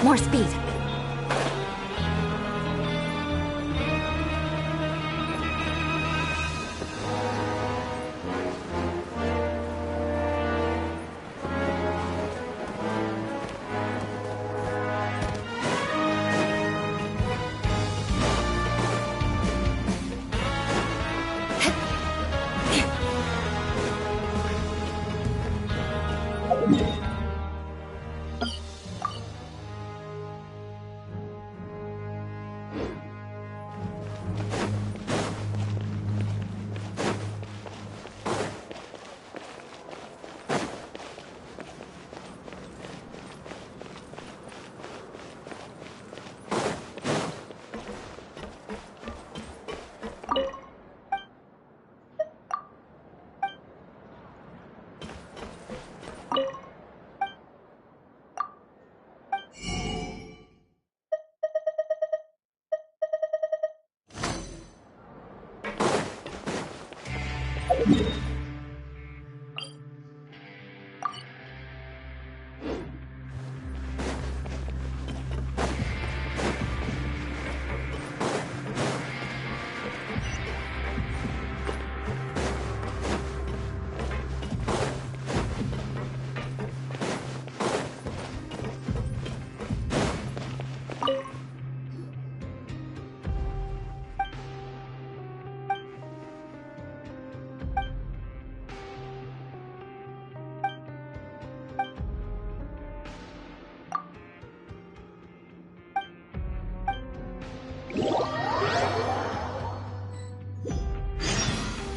More speed.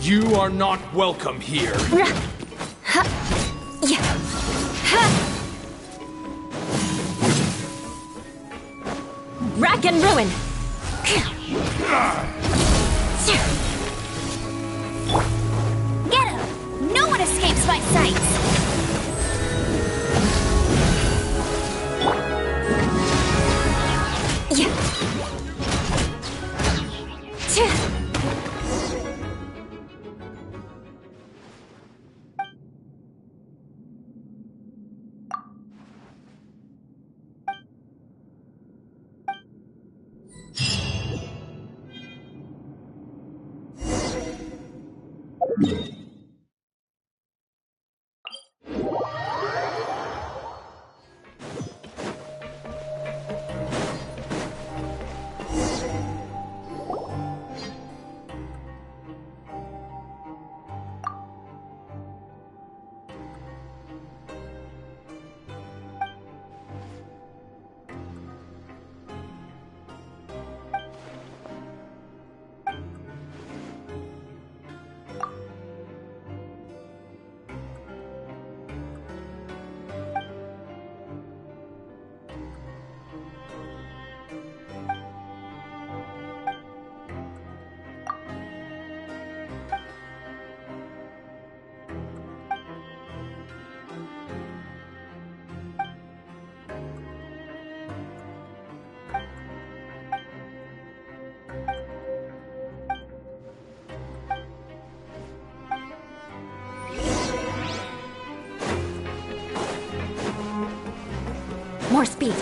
You are not welcome here. Rack and ruin! Get him! No one escapes my sights! More speed.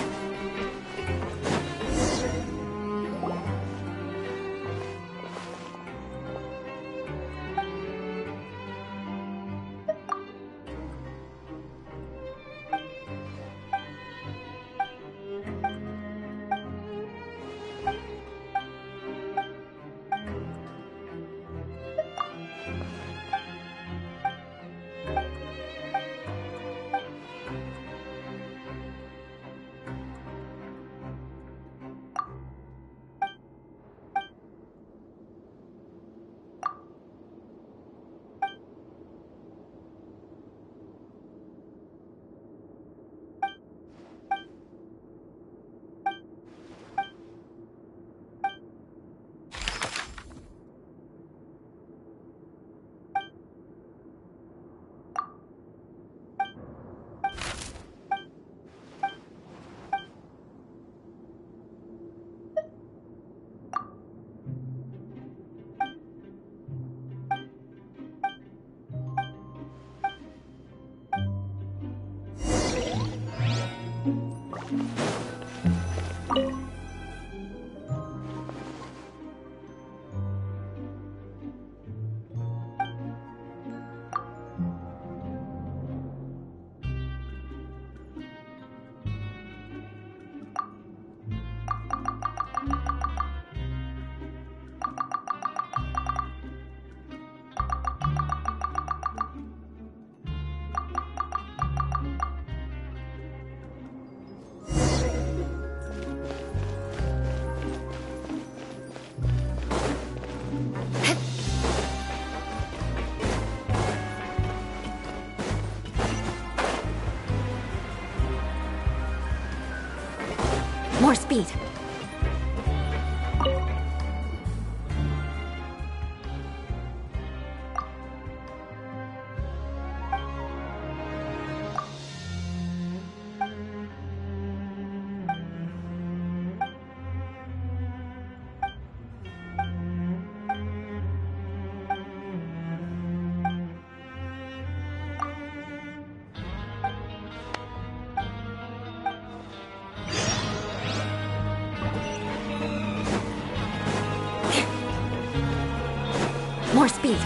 More speed. More speed.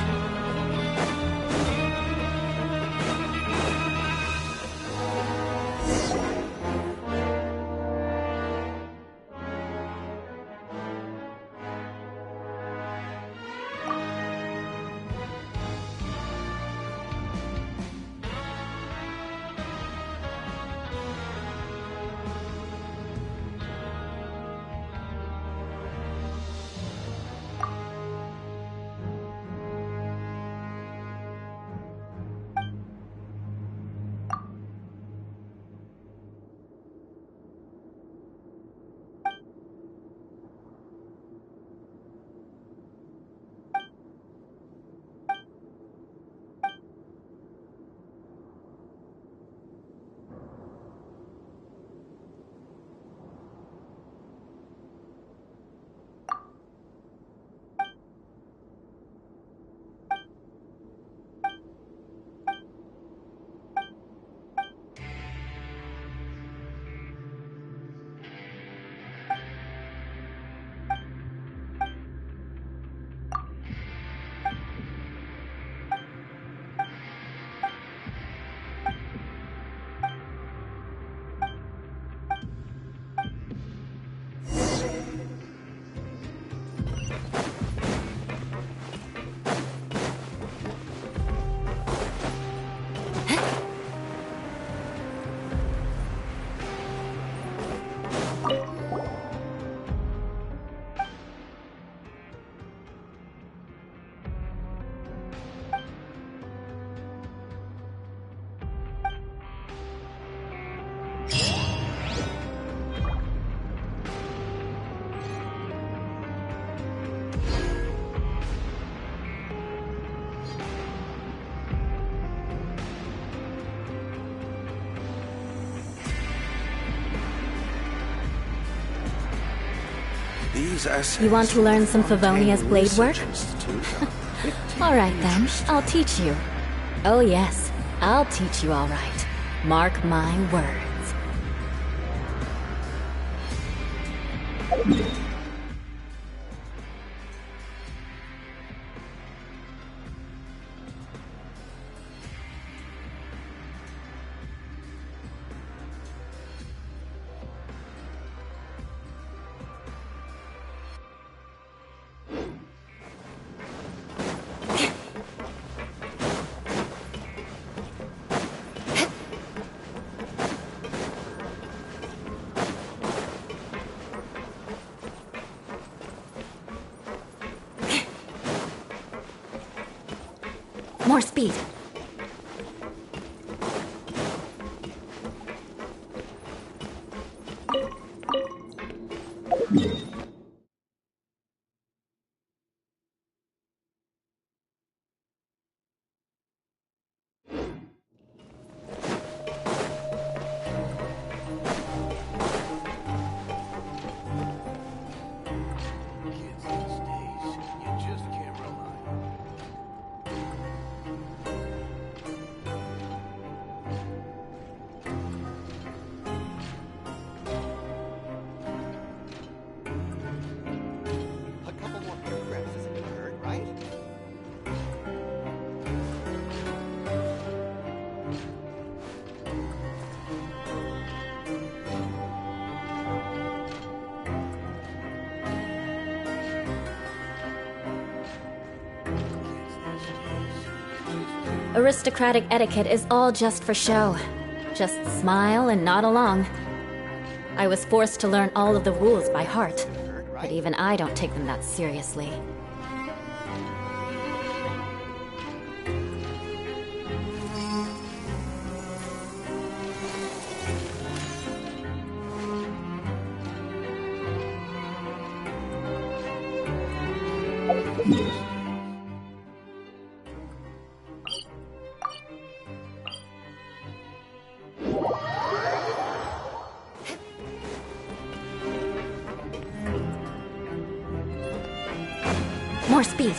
These essays You want to learn some contain Favonia's blade work? research institute. Alright then, I'll teach you. Oh yes, I'll teach you alright. Mark my words. More speed. Kids these days, you just can't rely. A couple more paragraphs isn't gonna hurt, right? Aristocratic etiquette is all just for show. Just smile and nod along. I was forced to learn all of the rules by heart, but even I don't take them that seriously. More speed.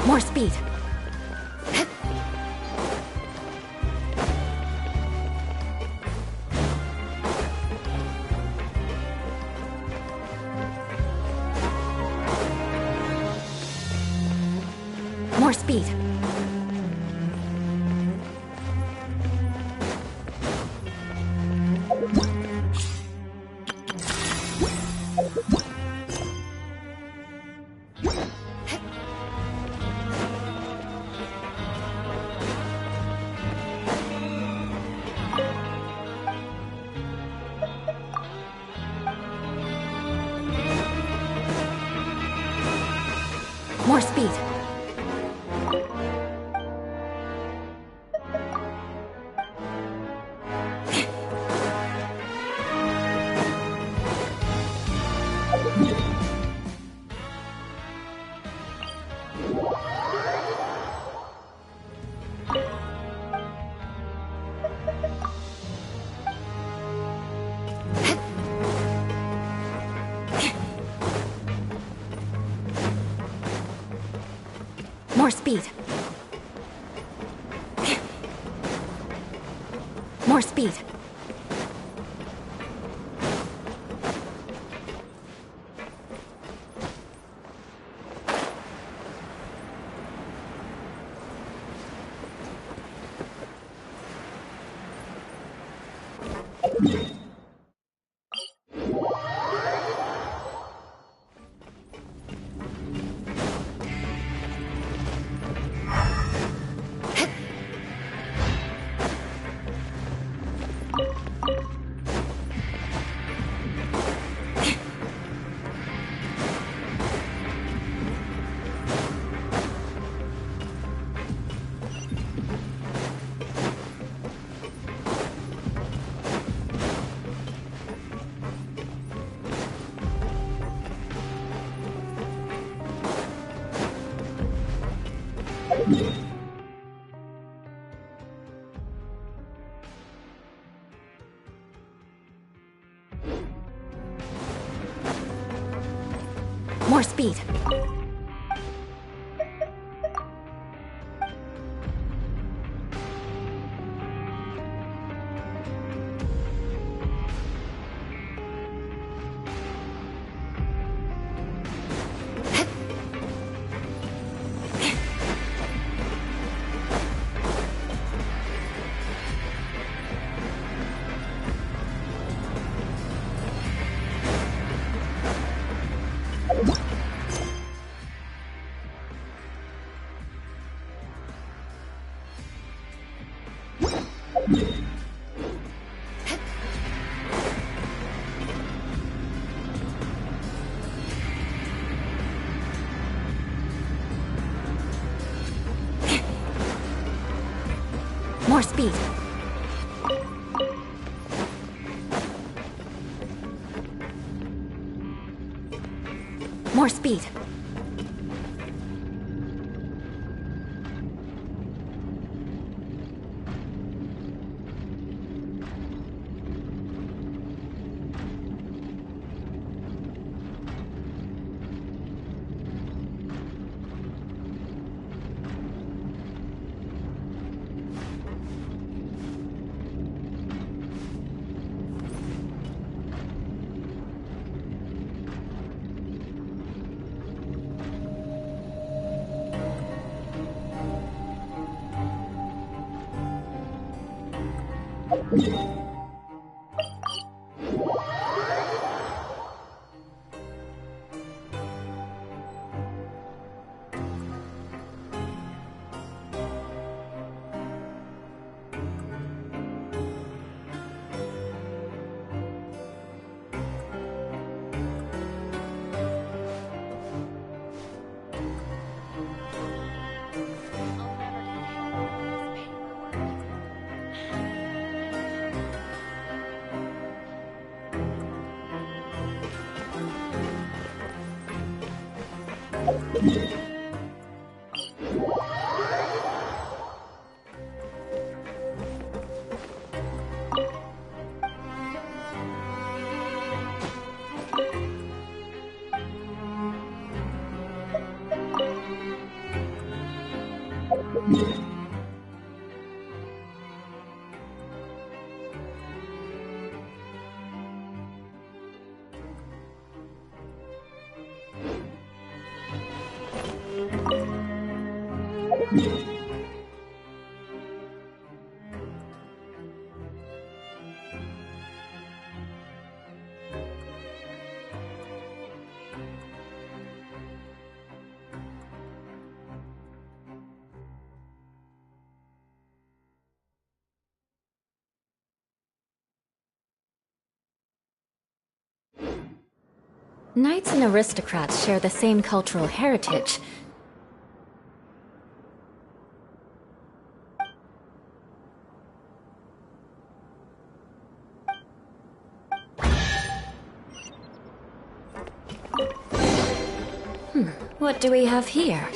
More speed. More speed. More speed. More speed. More speed. More speed. More speed. More speed. Knights and aristocrats share the same cultural heritage. What do we have here?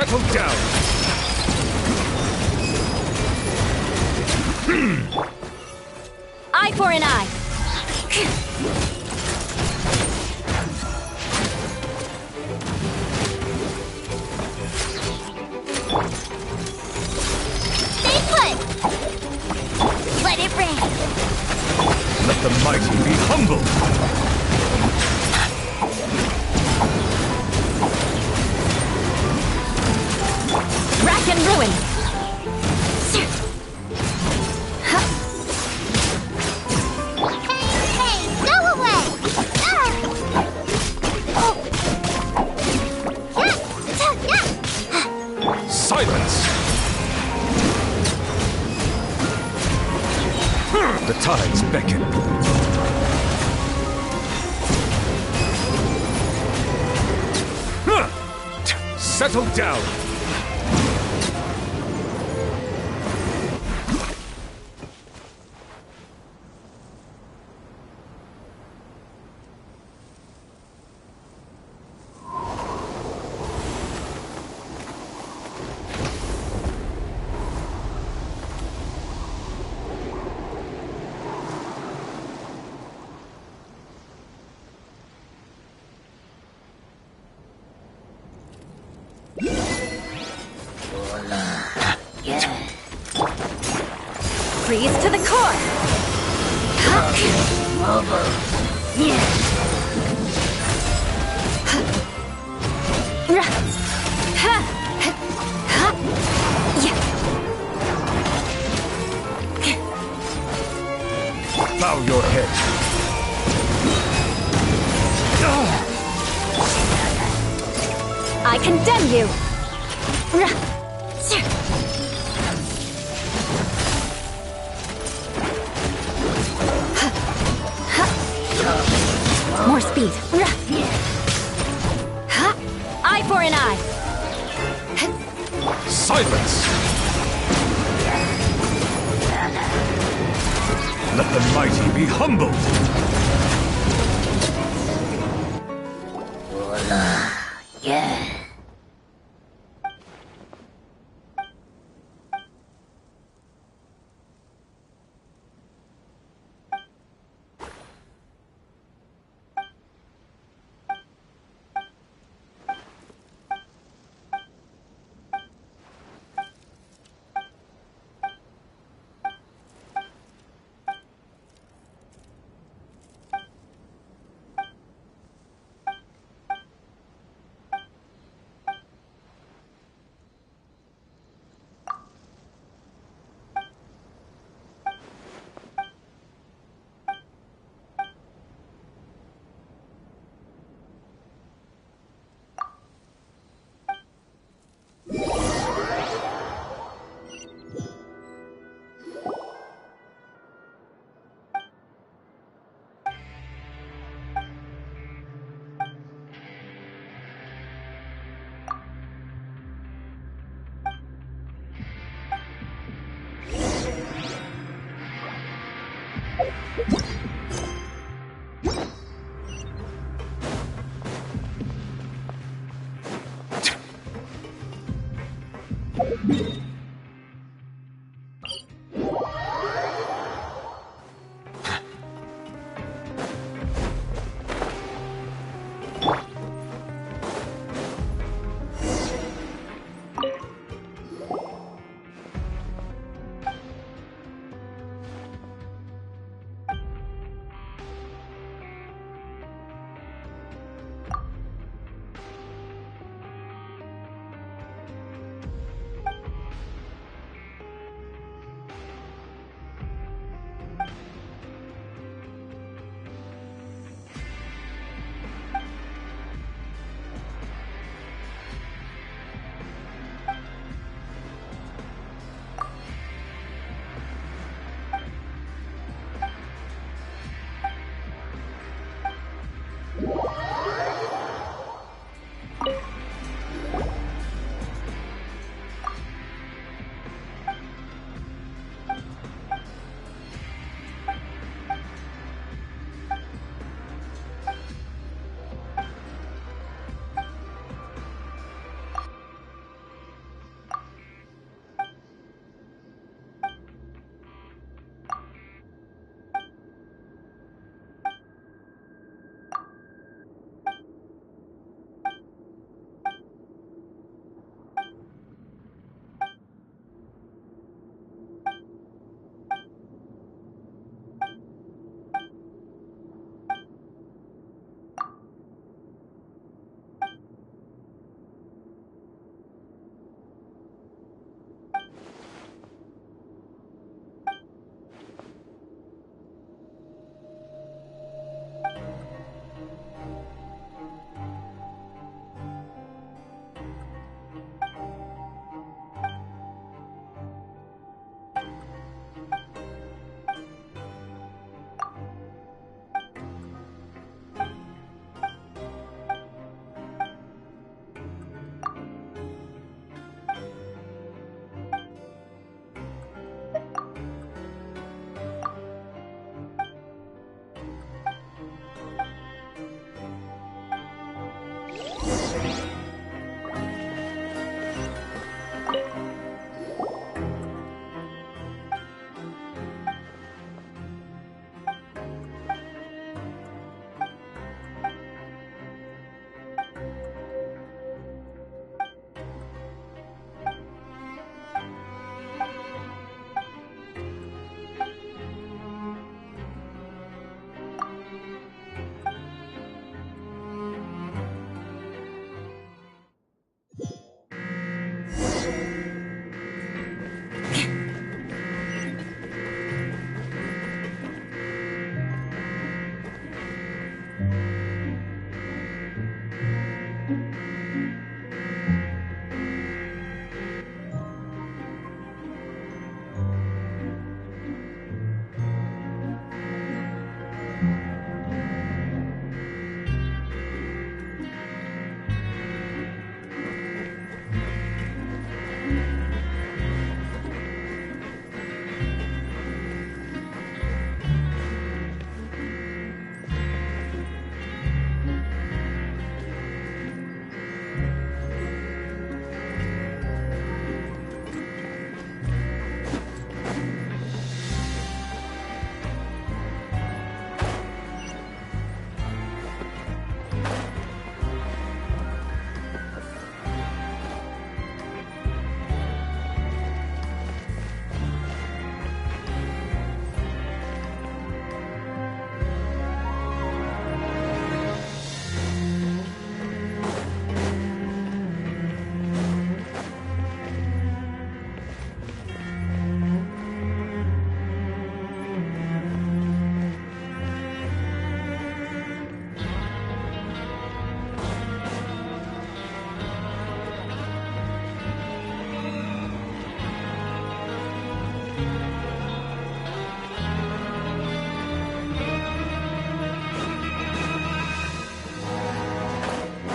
Settle down! Eye for an eye. Stay put! Let it rain! Let the mighty be humbled! Rack and ruin. Hey, go away! Ah! Oh. Yeah. Silence! The tides beckon. Settle down! Freeze to the core. Bow your head. I condemn you. More speed. Eye for an eye. Silence! Let the mighty be humbled!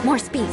More speed.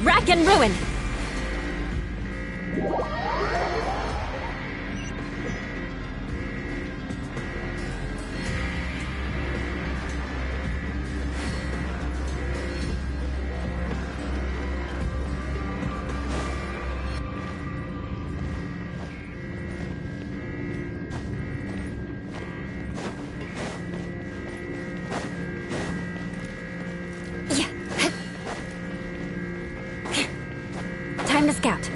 Rack and ruin! Time to scout.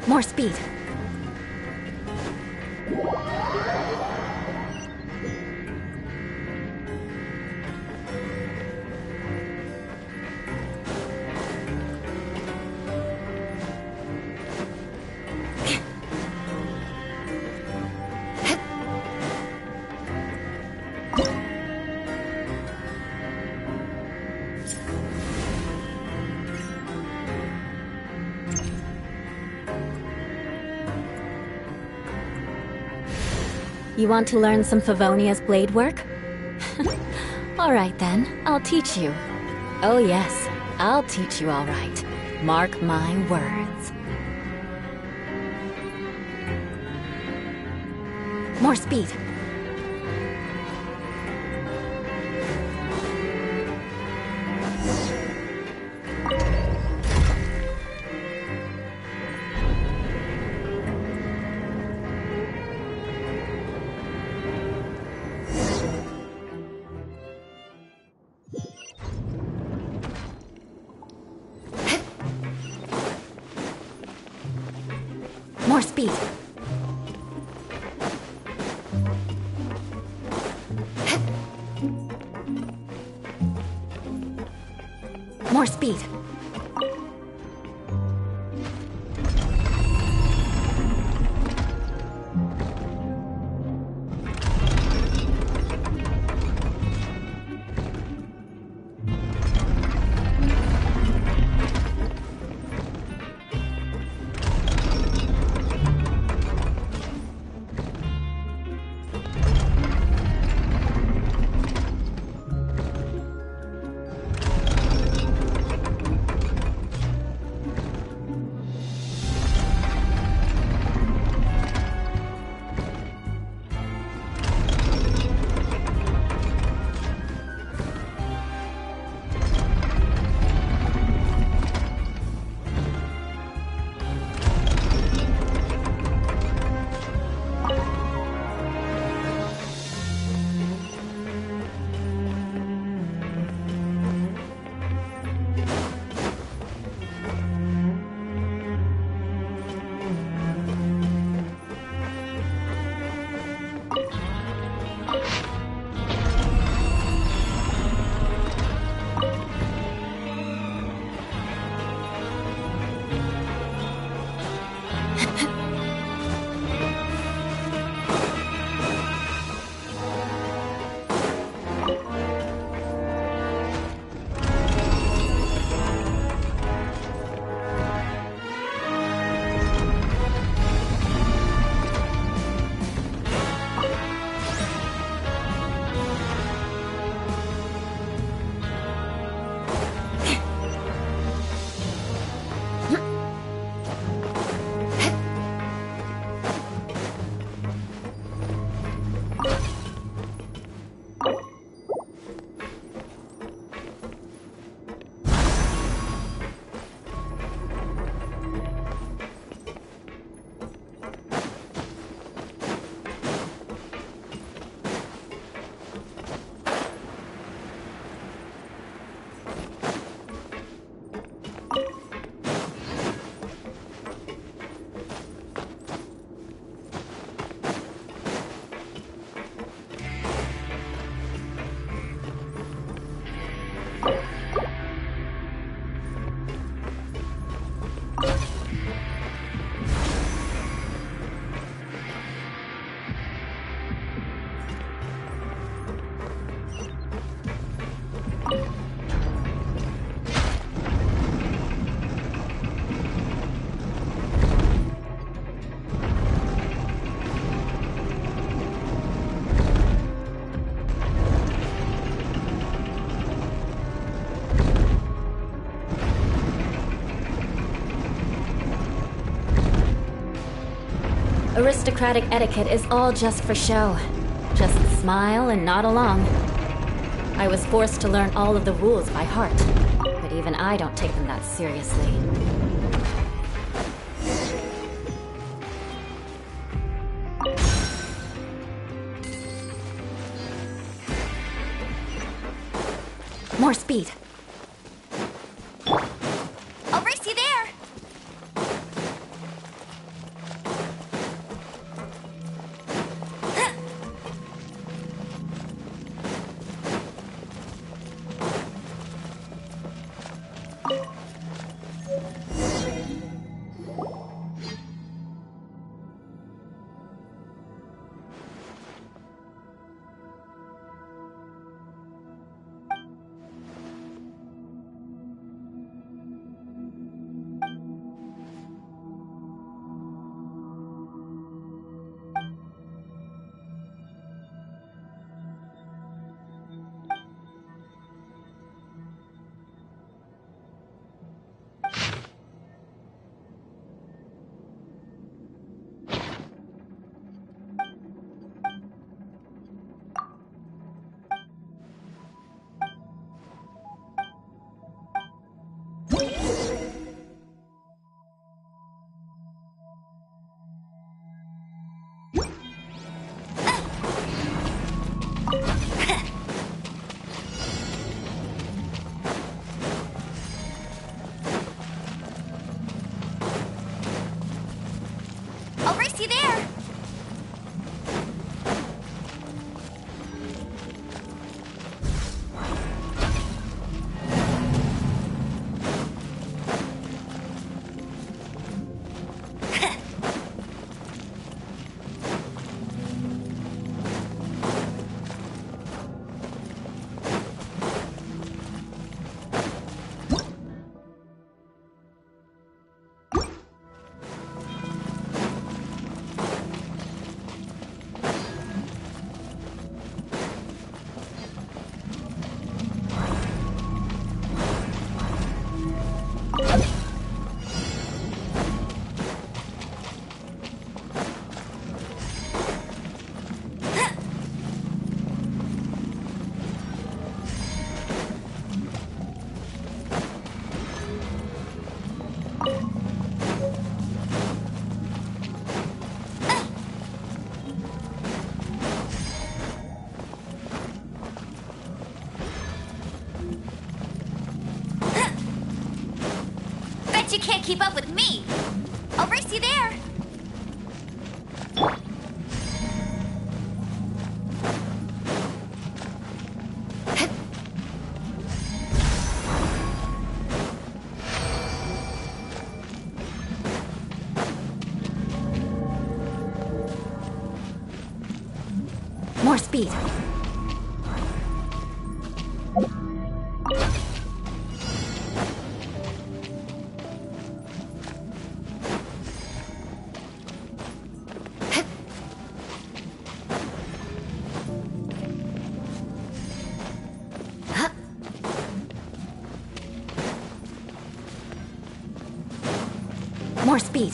More speed. You want to learn some Favonia's blade work? Alright then, I'll teach you. Oh yes, I'll teach you alright. Mark my words. More speed. More speed. More speed. Aristocratic etiquette is all just for show. Just smile and nod along. I was forced to learn all of the rules by heart, but even I don't take them that seriously. More speed. I'll race you there! I'll race you there! You can't keep up with me. I'll race you there. More speed. More speed.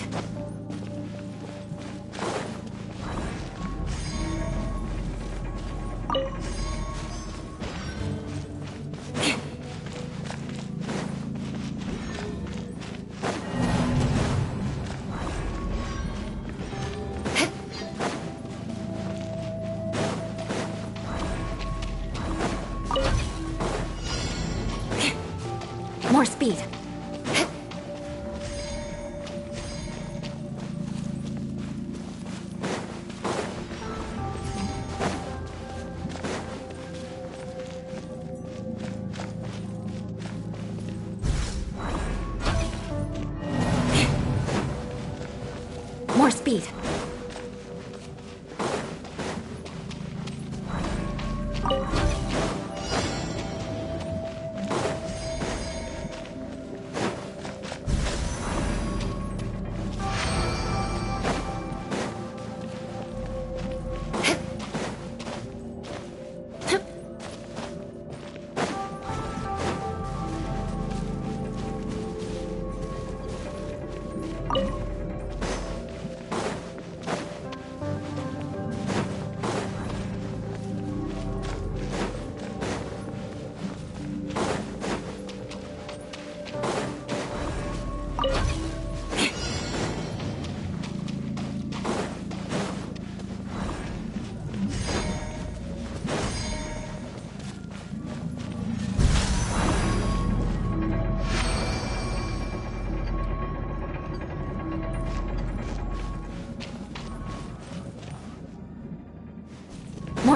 More speed. More speed.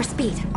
more speed.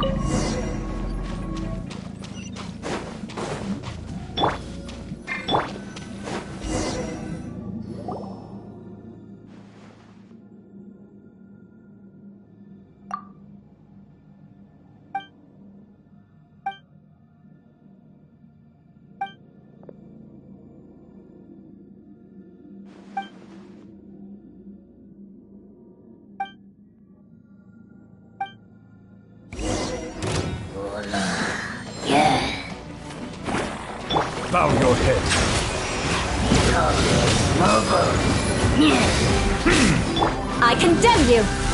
Bow your head. I condemn you!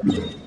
Huh?